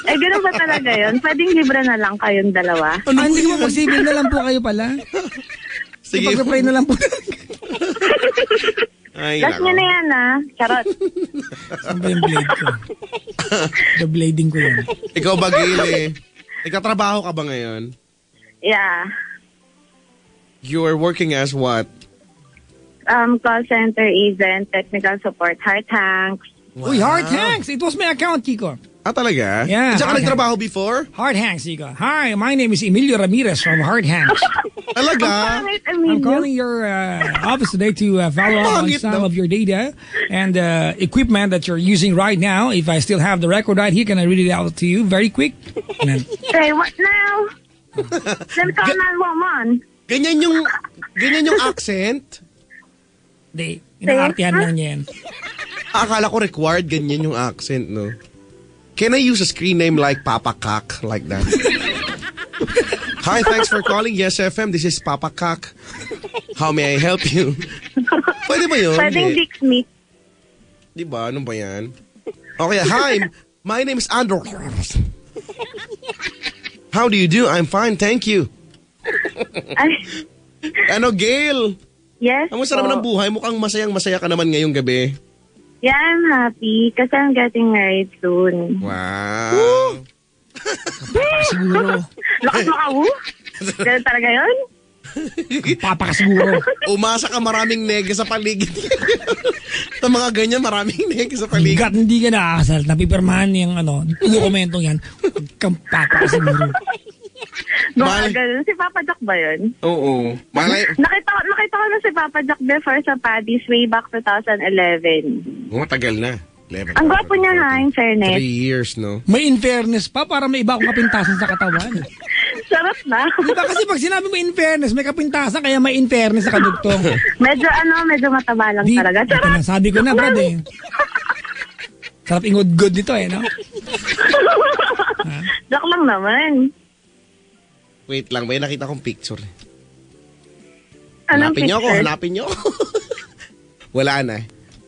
Eh, gano'n ba talaga yun? Pwedeng libre na lang kayong dalawa. Hindi mo mag-civil na lang po kayo pala. Sige. Ipag-reply na lang po. Ay, Last nako. nyo na yan, Charot. Saan ba yung blade ko? The blading ko yan. Ikaw ba, Gayle? Nagkatrabaho ka ba ngayon? Yeah. You are working as what? Call center agent, technical support, heart tanks. Uy, Heart Hanks! It was my account, Kiko. Ah, talaga? Yeah, Diyan ka Heart nagtrabaho before? Heart Hanks, Kiko. Hi, my name is Emilio Ramirez from Heart Hanks. Talaga? Pangit, I'm Emilio. calling your office today to follow up on Pangit some daw. of your data and equipment that you're using right now. If I still have the record right here, can I read it out to you very quick? And then, Say, what now? Then call 911. Ganyan yung accent? di, inaartihan lang niya yan. Akala ko required ganyan yung accent, no? Can I use a screen name like Papa Kak, like that? Hi, thanks for calling Yes FM. This is Papa Kak. How may I help you? Pwede ba yun? Pwedeng Dick Smith. Di ba? Ano ba yan? Okay, hi. My name is Andrew. How do you do? I'm fine, thank you. Ay, Ano, Gail? yes Kamusta naman ang buhay? Mukhang masayang-masaya ka naman ngayong gabi. Yeah, I'm happy kasi I'm getting married soon. Wow. Siguro. Lakas makawu? Ganun talaga yun? Papa ka siguro. Umasa ka maraming nega sa paligid. Sa mga ganyan, maraming nega sa paligid. Hanggat hindi ka nakakasal, napipirmahan yung dokumentong yan, kang papa ka siguro. Baka ganun. Si Papa Jack ba yun? Oo. Malay. Nakita ko na si Papa Jack before sa Paddy's way back 2011. Matagal na. 11. Ang gwapo niya ha, in 3 fairness. years, no? May in fairness pa para may iba akong kapintasan sa katawan. Sarap na. Diba kasi pag sinabi mo in fairness, may kapintasan kaya may in fairness sa kadugtong. medyo mataba lang Di, talaga. ito na, sabi ko na, brad eh. Sarap ingod-good nito eh, no? Jack lang naman. Wait lang, may nakita kong picture. Anong Hanapin niyo ako, picture? hanapin niyo ako. Wala na.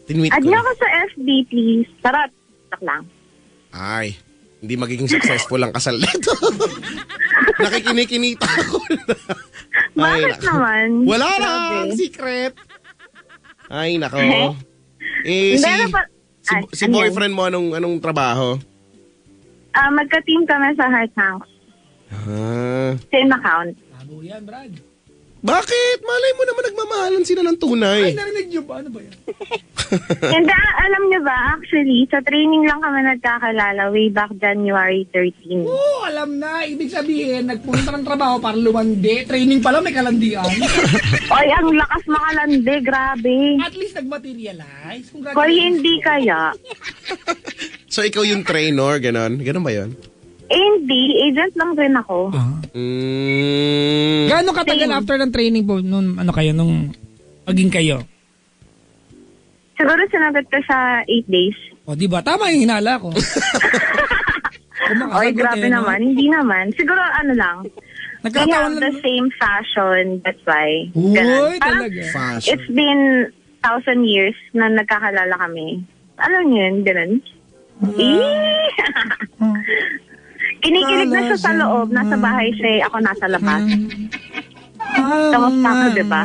Tinweet Add ko. niyo ako sa FB, please. Sarap. Jack lang. Ay, hindi magiging successful ang kasal nito. Nakikinikinita ako. Bakit naman? Wala na, Grabe. secret. Ay, nako. Hindi, Si boyfriend mo, anong trabaho? Magka-team kami sa Heart Tanks. Same account. Labo yan, brad. Bakit? Malay mo naman nagmamahalan sila ng tunay. Ay, narinig niyo ba? Ano ba yan? Hindi, alam niyo ba, actually, sa training lang kami nagkakilala way back January 13. Oo, alam na. Ibig sabihin, nagpunta ng trabaho para lumandi. Training pala, may kalandian. Oy, ang lakas makalandi, grabe. At least nagmaterialize. Hoy, hindi kaya. So, ikaw yung trainer, ganon? Ganon ba yun? Hindi, agent lang din ako. Gaano katagal Same. after ng training po, nung maging kayo? Siguro sinagot ko sa 8 days. O, di ba? Tama yung hinala ko. Oy, grabe naman. Hindi naman. Siguro lang. We Nagkataon have the lang. same fashion, that's why. Uy, Ganun. Parang talaga. Fashion. it's been 1,000 years na nagkakalala kami. Alam niyo yun, ganun. Kinikilig na siya sa loob. Nasa bahay siya, ako nasa labas. Kamusta ko, diba?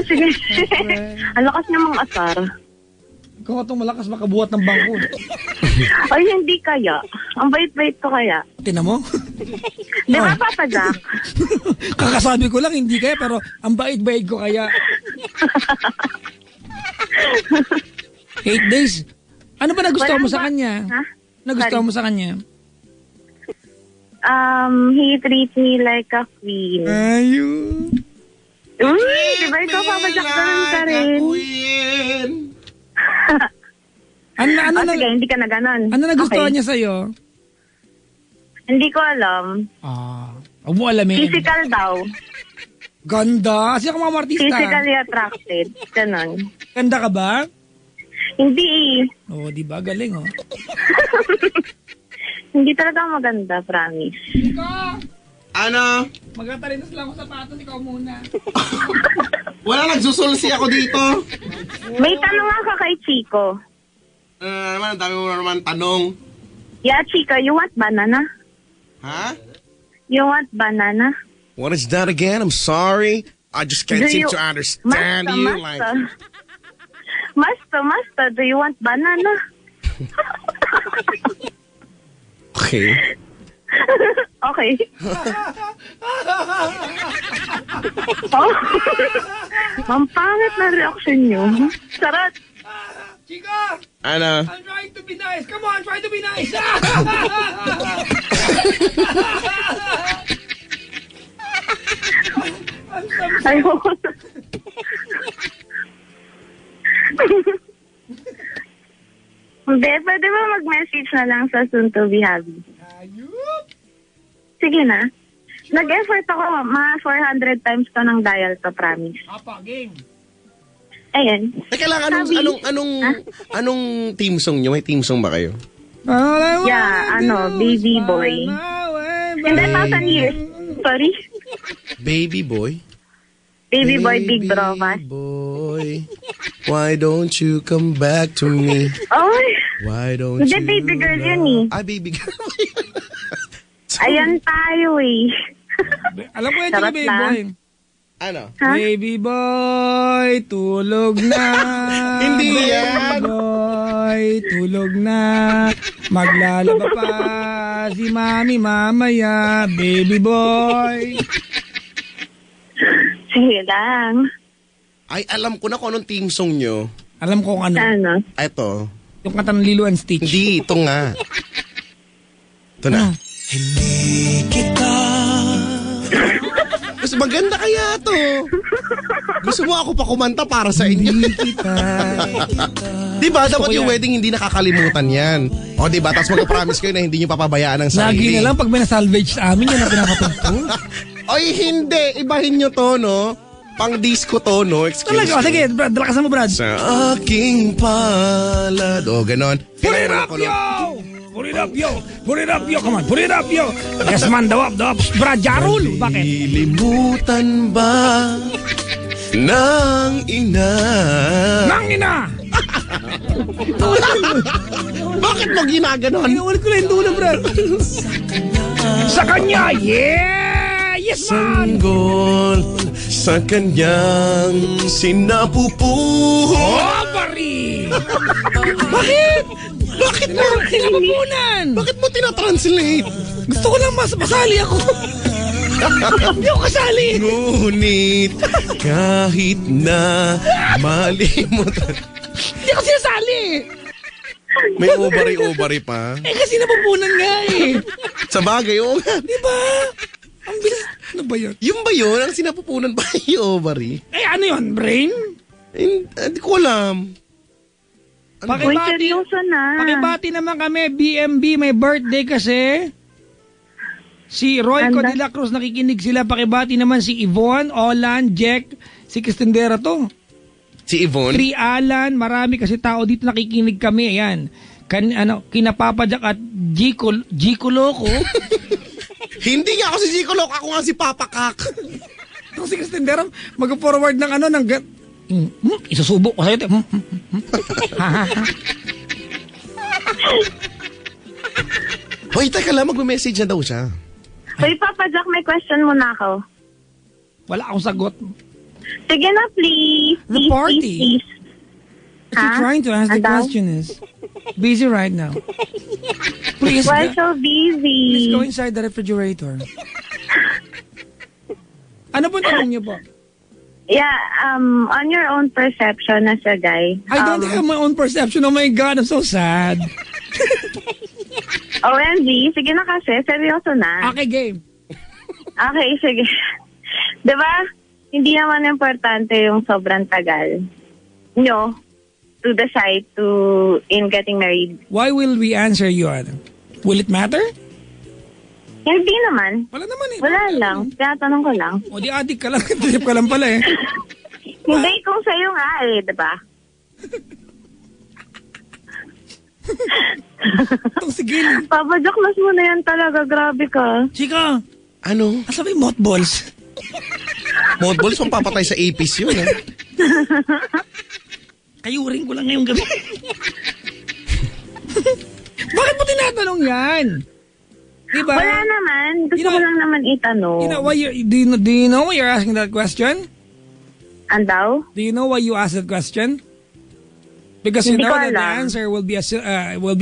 Sige. Ang lakas niya mga asar. Ikaw itong malakas makabuhat ng bangko. Ay, hindi kaya. Ang bait-bait ko kaya. Tinan mo? Di ba, Papa Jack? Kakasabi ko lang, hindi kaya, pero ang bait-bait ko kaya. 8 days. Ano ba nagustuhan mo sa kanya? Ha? Nagustuhan mo sa kanya? He treats me like a queen. Ayun. Uy, di ba ikaw, Papa Jack, ganun ka rin? Sige, hindi ka na ganun. Ano nagustuhan niya sa'yo? Hindi ko alam. Huwag mo alamin. Physical daw. Ganda. Kasi ako mga artista. Physically attracted. Ganun. Ganda ka ba? Hindi. Oo, di ba? Galing, oh. Hindi talaga maganda, promise. Ikaw! Ano? Magtatalinas lang ako sapatos, ikaw muna. Wala, nagsusulsi ako dito. May tanong ako kay Chico. Ang dami mo naman tanong. Yeah, Chico, you want banana? Ha? You want banana? What is that again? I'm sorry. I just can't seem to understand you. Masta, do you want banana? Okay. Okay. Oh. Ang pangit na reaction nyo. Sarap. Chica! Ano? I'm trying to be nice. Come on, try to be nice. Ayoko. Hindi, pwede ba mag-message na lang sa soon to be happy? Sige na. Nag-effort ako, mga 400 times ko ng dial to, promise. Apa, game. Ayan. Teka lang, anong team song nyo? May team song ba kayo? Yeah, Baby Boy. In the 1,000 years. Sorry. Baby Boy? Baby Boy, Big Broma. Baby Boy, why don't you come back to me? Oh, Why don't hindi, you baby girl yun eh. Baby girl. Ayan tayo eh. Alam ko yun, Sarap Baby na. Boy. Ano? Ha? Baby boy, tulog na. Hindi Baby yan. boy, tulog na. Maglalaba pa si mami mamaya. Baby boy. Sige lang. Ay, alam ko na kung anong team song nyo. Alam ko kung ano. Ano? Ito. Yung kanta ng Lilo and Stitch. Hindi, ito nga. Ito na. Hindi kita. Mas maganda kaya to. Gusto mo ako pa kumanta para sa inyo? Diba, dapat yung wedding hindi nakakalimutan yan. O diba, tapos mag-promise kayo na hindi nyo papabayaan ang sarili. Lagi na lang pag may na-salvage sa amin, yan ang pinakatugtog. Oy, hindi. Ibahin nyo to, no? Pang disco to, no? Excuse Talaga, me. sige, Brad, lakasan mo, Brad. Sa aking palad. O, ganon. Put it up, yo! Put it up, yo! Put it up, yo! Come on, put it up, yo! Yes, man, the up. Brad, Jarul! Bakit? Lilimutan ba ng ina? Nang ina! Bakit mo ginaganon? Inuulit ko lang yung dulo, Brad. Sa kanya, yeah! Yes, man! Sanggol sa kanyang sinapupuho. Oh, pari! Bakit? Bakit mo sinapupunan? Bakit mo tinatranslate? Gusto ko lang masali ako. Hindi ako kasali. Ngunit kahit na malimutan. Hindi ako sinasali. May ubari-ubari pa. Eh kasi napupunan nga eh. Sa bagay, oo nga. Diba? Ang bilis. Ano ba yun? Yung ba yun? Ang sinapupunan ba yung ovary? Eh ano yun? Brain? Hindi ko alam. Uy, seryoso na. Pakibati naman kami, BMB, may birthday kasi. Si Roy Anda? Codila Cruz, nakikinig sila. Pakibati naman si Yvonne, Olan, Jack, si Cristendera to. Si Yvonne? Tri Alan, marami kasi tao dito nakikinig kami. Ayan. Kinapapadyak at Giko Loco. Hindi nga ako si Zico Loc, ako nga si Papa Kak. Ito si Cristendera, mag-forward ng isusubo ko sa'yo. Hoy, teka lang, mag-message na daw siya. Uy, Papa Jack, may question muna ako. Wala akong sagot. Sige na, please. The Please, party. please, please. If you're trying to ask the Ano? question is, busy right now. Please, Why so please busy? go inside the refrigerator. Ano po tanong niyo po? Yeah, on your own perception as a guy. I don't have my own perception. Oh my God, I'm so sad. OMG, sige na kasi, seryoso na. Okay, game. Okay, sige. Diba, hindi naman importante yung sobrang tagal nyo to decide in getting married. Why will we answer you? Will it matter? Hindi naman. Wala naman eh. Wala lang. Kaya tanong ko lang. O di adik ka lang. Trip ka lang pala eh. Hindi kung sa'yo nga eh, diba? Itong sigil. Papa Jack, mas mo na yan talaga. Grabe ka. Chika, Ano? asa ba yung mothballs? Mothballs, papatay sa apis yun. Kayuring ko lang ngayong gabi. Bakit mo tinatanong yan? Diba? Wala naman. Gusto ko lang naman itanong. Do you know why you're asking that question? Andaw? Do you know why you asked that question? Because you Hindi know ko that the alam. answer will be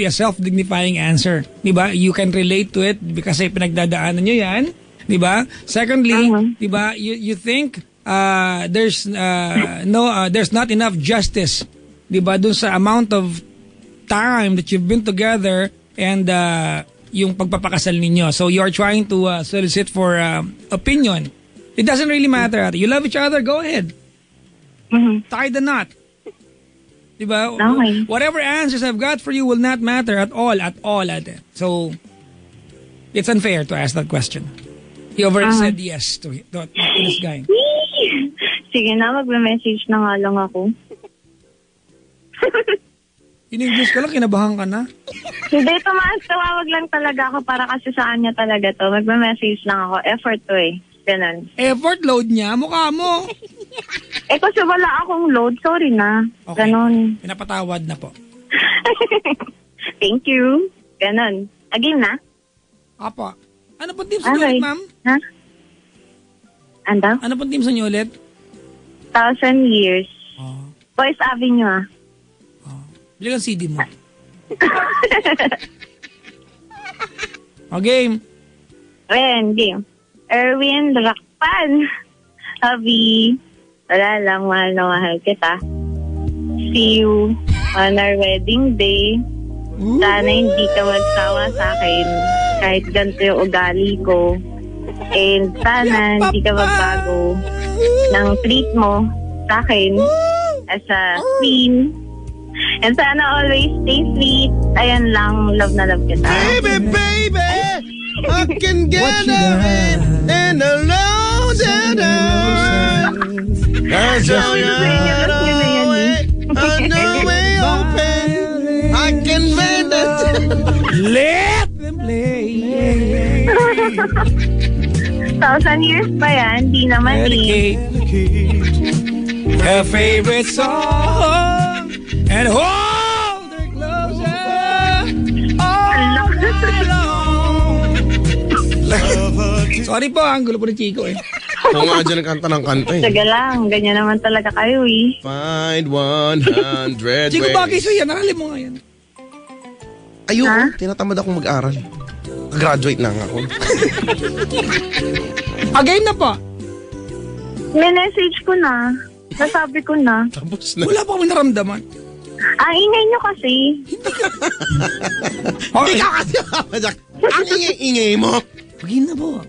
a self-dignifying answer. Diba? You can relate to it because pinagdadaanan nyo yan. Diba? Secondly, diba, you think there's not enough justice, diba, dun sa amount of time that you've been together and yung pagpapakasal ninyo. So you're trying to solicit for opinion. It doesn't really matter. You love each other, go ahead. Tie the knot. Diba? Okay. Whatever answers I've got for you will not matter at all. Ate. So it's unfair to ask that question. You already said yes to this guy. Sige na, magme-message na nga lang ako. In-English ka lang, kinabahan ka na. Hindi, tumawag lang talaga ako para kasi sa kanya talaga to. Magme-message lang ako. Effort to eh. Ganun. Effort load niya, mukha mo. Kasi wala akong load. Sorry na. Okay. Ganun. Pinapatawad na po. Thank you. Ganun. Again na? Apo. Ano pong teams niyo ulit, ma'am? Ha? Ando? Ano pong teams niyo ulit? 1,000 years. Oh. Boys Avenue ah. Bili kang CD mo. Game. Game. Erwin Rakpan. Habi. Wala lang, mahal na mahal kita. See you on our wedding day. Sana hindi ka magsawa sa akin kahit ganito yung ugali ko. And sana hindi ka magbago ng treat mo sa akin as a queen. And sana always stay sweet. Ayan lang, love na love kita. Baby, I can get away and alone I show you a new way open. I can bend it. Let them play. 1,000 years pa yan, di naman Dedicate her favorite song and hold her closer all night long. Sorry po, ang gulo po ni Chico eh. Kung nga dyan nagkanta ng kanta eh. Sige lang, ganyan naman talaga kayo eh. Find 100 Chico, ways. bagay sa'yo yan. Aralin mo nga yan. Ayoko, tinatamad akong mag-aral. Graduate na nga ako. Game na po. Message ko na. Nasabi ko na. Tapos na. Wala pa kami naramdaman. Ang ingay nyo kasi. Hindi ka kasi mamadyak. Ang ingay-ingay mo. Game na po.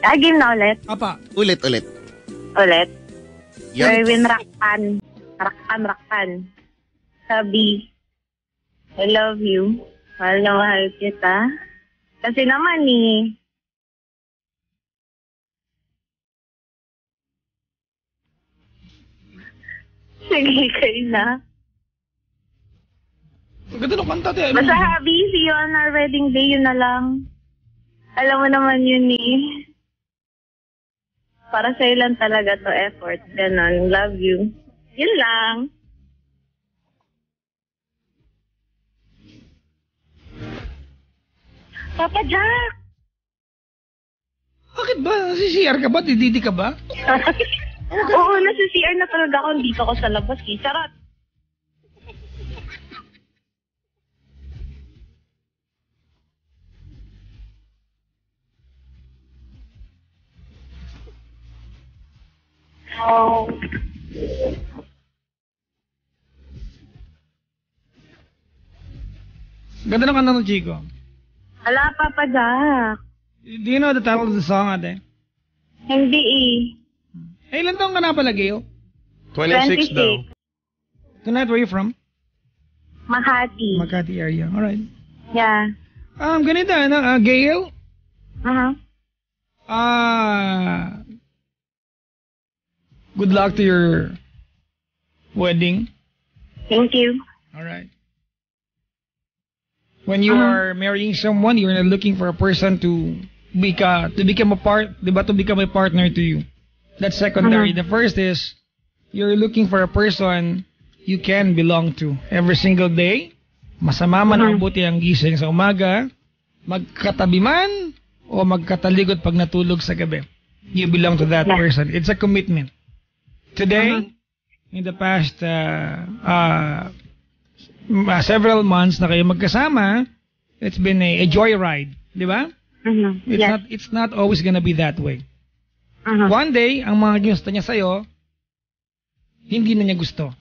Game na ulit. Apa. Ulit. Ulit. Yan. Erwin Rakpan. Rakpan. Sabi, I love you. Mahal na mahal kita. Kasi naman eh. Sige kayo na. Ganda ng kanta, te. Basta happy, see you on our wedding day, yun na lang. Alam mo naman yun eh. Para sa'yo lang talaga to effort. Ganon, love you. Yun lang. Papa Jack! Bakit ba? CCR ka ba? Dididi ka ba? Oo, nasa CR na talaga ako. Dito ako sa labas. Charot. Oh. Ganda ng kanta ng Chico. Hala, Papa Jack. Do you know the title of the song, ate? Hindi eh. Ilan taong ka na pala, Gayo? 26 daw. Tonight, where are you from? Makati. Makati area. Alright. Yeah. Ganito, Gayo? Uh-huh. Good luck to your wedding. Thank you. Alright. When you are marrying someone, you're not looking for a person to become a partner to you. That's secondary. The first is you're looking for a person you can belong to every single day. Masama man ang buti ang gising sa umaga. magkatabi man o magkatalikod pag natulog sa gabi, you belong to that person. It's a commitment. Today, in the past several months na kayo magkasama, it's been a joyride, di ba? It's not always gonna be that way. One day, ang mga ginusto niya sa'yo, hindi na niya gusto.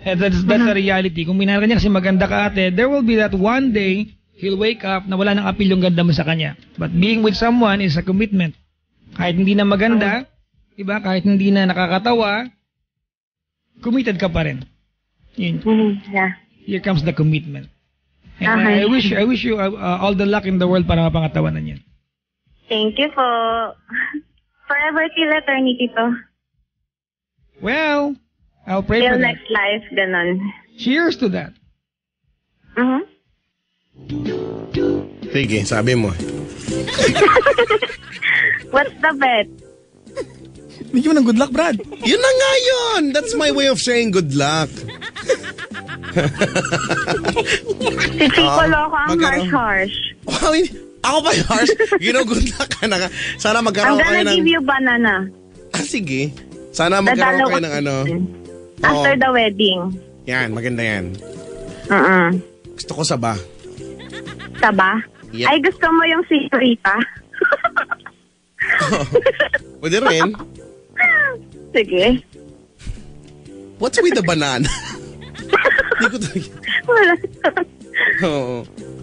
And that's the reality. Kung minahal ka niya kasi maganda ka ate, there will be that one day, he'll wake up na wala nang appeal yung ganda mo sa kanya. But being with someone is a commitment. Kahit hindi na maganda, diba? Kahit hindi na nakakatawa, committed ka pa rin. Yun. Here comes the commitment. And I wish you all the luck in the world para mapangatawanan yan. Thank you po. Forever till eternity to. Well, I'll pray till for that. next life, ganon. Cheers to that. Sige, sabi mo. What's the bet? Bigyan mo ng good luck, Brad. Yun na nga yun. That's my way of saying good luck. Si Chico Loco ang harsh. Wow, ako pa yung harsh. Good luck ka na. Sana magkaroon kayo ng... I'm gonna give you banana. Sige. Sana magkaroon kayo ng ano. After the wedding. Yan, maganda yan. Gusto ko saba. Saba? Yep. Ay, gusto mo yung sikrita? Pwede rin. Sige. What's with the banana? Hindi ko Wala.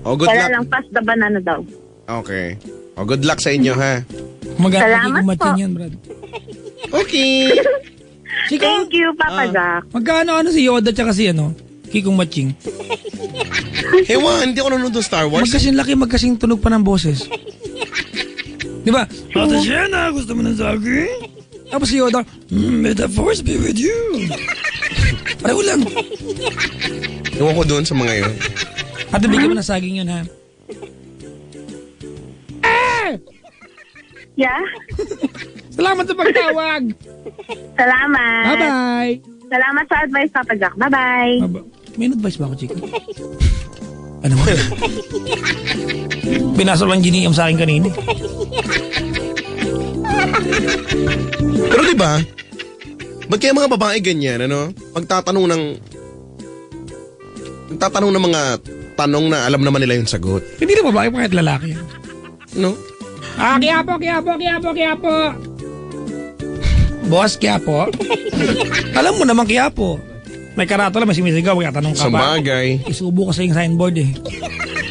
Oh, good Wala luck. lang, pass the banana daw. Okay. Oh, good luck sa inyo, ha? Salamat po. Yan, Brad. Okay. Thank you, Papa Jack. Magkano si Yoda tsaka si Kikong Matching? Ewan, hindi ako nanonood ng Star Wars. Magkasing laki, magkasing tunog pa ng boses. Di ba? Ate Shena, gusto mo ng saging? Tapos si Yoda, may the force be with you. Pareho lang. Ewan ko doon sa mga yun. Ate, bigyan mo ng saging yun, ha? Yeah? Salamat sa pagtawag. Salamat. Bye-bye. Salamat sa advice, Papa Jack. Bye-bye. May advice ba ako, Chico? Ano mo? Binasok lang giniyam sa akin kanina. Pero diba, ba't kaya mga babae ganyan, Magtatanong ng mga tanong na alam naman nila yung sagot. Hindi na babae, kahit lalaki. No? Kiapo. Boss, Kiapo. Alam mo naman, Kiapo. May karato lang, may sumisigaw, kaya tanong ka Sa pa. bagay. Isubo ko sa yung signboard eh.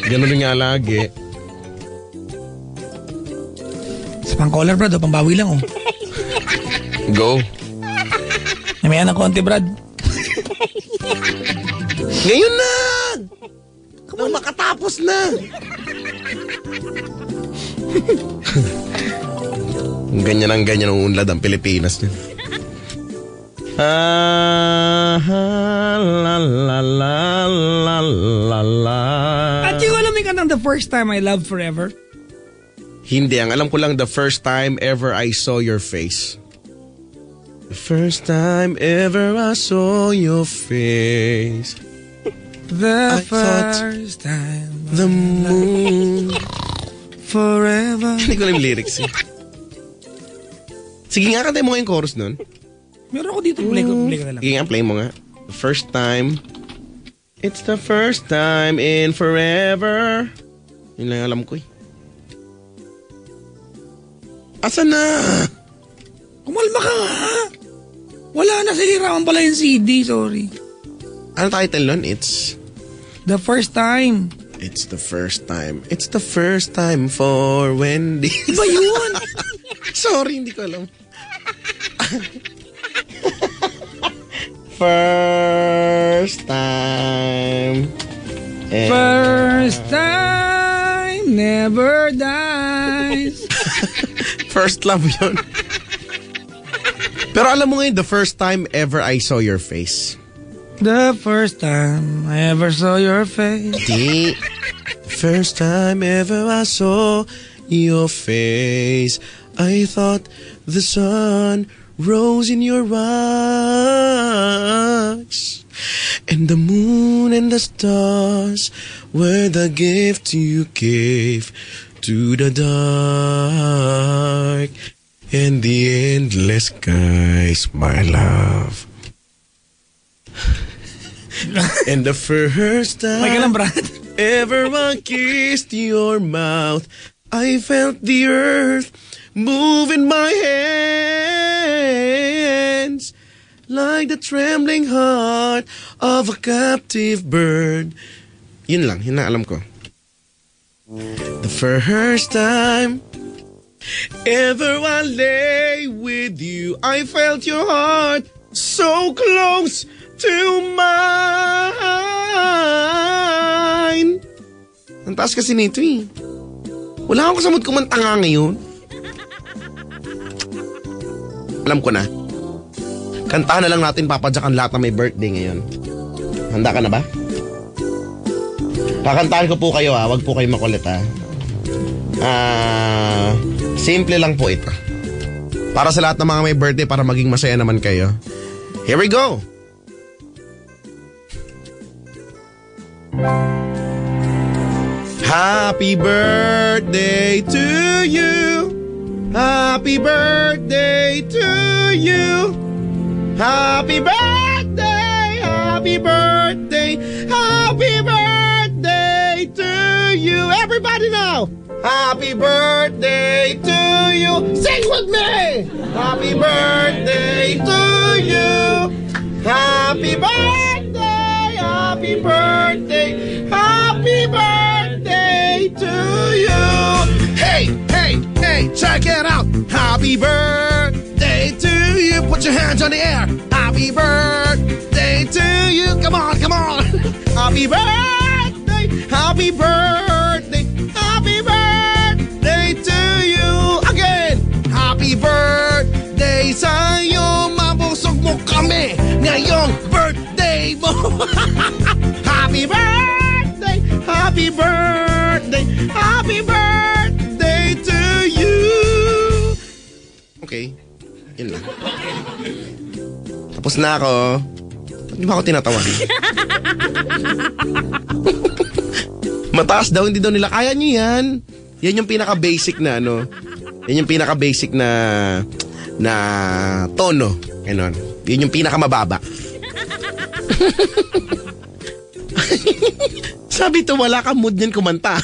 Ganun nga lagi. Sa pang-collar, Brad, pambawi lang, Go. Namaya ng konti, Brad. Ngayon na! Nang makatapos na! Ganyan ang unlad ang Pilipinas. La la la la la la. At yung alamin ka ng The First Time I Loved Forever? Hindi, ang alam ko lang the first time ever I saw your face. The first time ever I saw your face. The first time The moon forever. Hindi ko alam yung lyrics eh. Sige nga, kantay mo nga yung chorus nun. Meron ako dito, play ko na lang. Sige nga, play mo nga. The first time. It's the first time in forever. Yun lang alam ko eh. Asa na? Kumalma ka nga. Wala na, sihiraman pala yung CD, sorry. Ano title nun? It's The First Time. It's the first time. It's the first time for Wendy. Iba yun. Sorry, hindi ko alam. First time. First time never dies. First love yun. Pero alam mo ngayon, the first time ever I saw your face. The first time I ever saw your face. The first time ever I saw your face, I thought the sun rose in your eyes, and the moon moon and the stars were the gift you gave to the dark and the endless skies, my love. And the first time ever I kissed your mouth, I felt the earth move in my hands like the trembling heart of a captive bird. Yun lang, yun na alam ko. The first time ever I lay with you, I felt your heart so close to mine. Ang taas kasi nito eh. Wala akong kasamot kumanta nga ngayon. Alam ko na. Kantahan na lang natin, Papa Jack, ang lahat na may birthday ngayon. Handa ka na ba? Kakantahan ko po kayo ha. Huwag po kayo makulit ha. Simple lang po ito. Para sa lahat ng mga may birthday, para maging masaya naman kayo. Here we go! Happy birthday to you. Happy birthday to you. Happy birthday, happy birthday, happy birthday to you. Everybody now. Happy birthday to you. Sing with me. Happy birthday to you. Happy birthday, happy birthday, happy birthday to you. Hey, hey, hey, check it out. Happy birthday to you. Put your hands on the air. Happy birthday to you. Come on, come on. Happy birthday, happy birthday, happy birthday to you. Again, happy birthday sa'yo. Mabusog mo kami ngayong birthday mo. Happy birthday, happy birthday, happy birthday to you. Okay, yun lang. Tapos na ako. Hindi ba ako tinatawa? Mataas daw, hindi daw nila kaya nyo yan. Yan yung pinaka-basic na ano. Yan yung pinaka-basic na tono. Ganon. Yan yung pinaka-mababa. Sabi to, wala kang mood niyan kumanta.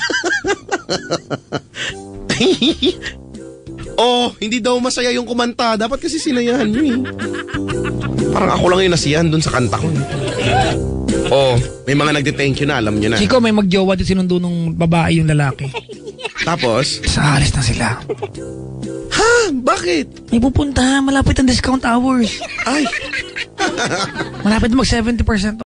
Oh, hindi daw masaya yung kumanta. Dapat kasi sinayahan nyo eh. Parang ako lang yung nasiyahan dun sa kanta ko. Oh, may mga nagde-thank you na, alam nyo na. Chico, may magjowa din sinundo nung babae yung lalaki. Tapos? Sa alis na sila. Ha? Bakit? May pupunta, malapit ang discount hours. Ay. Malapit mag 70%.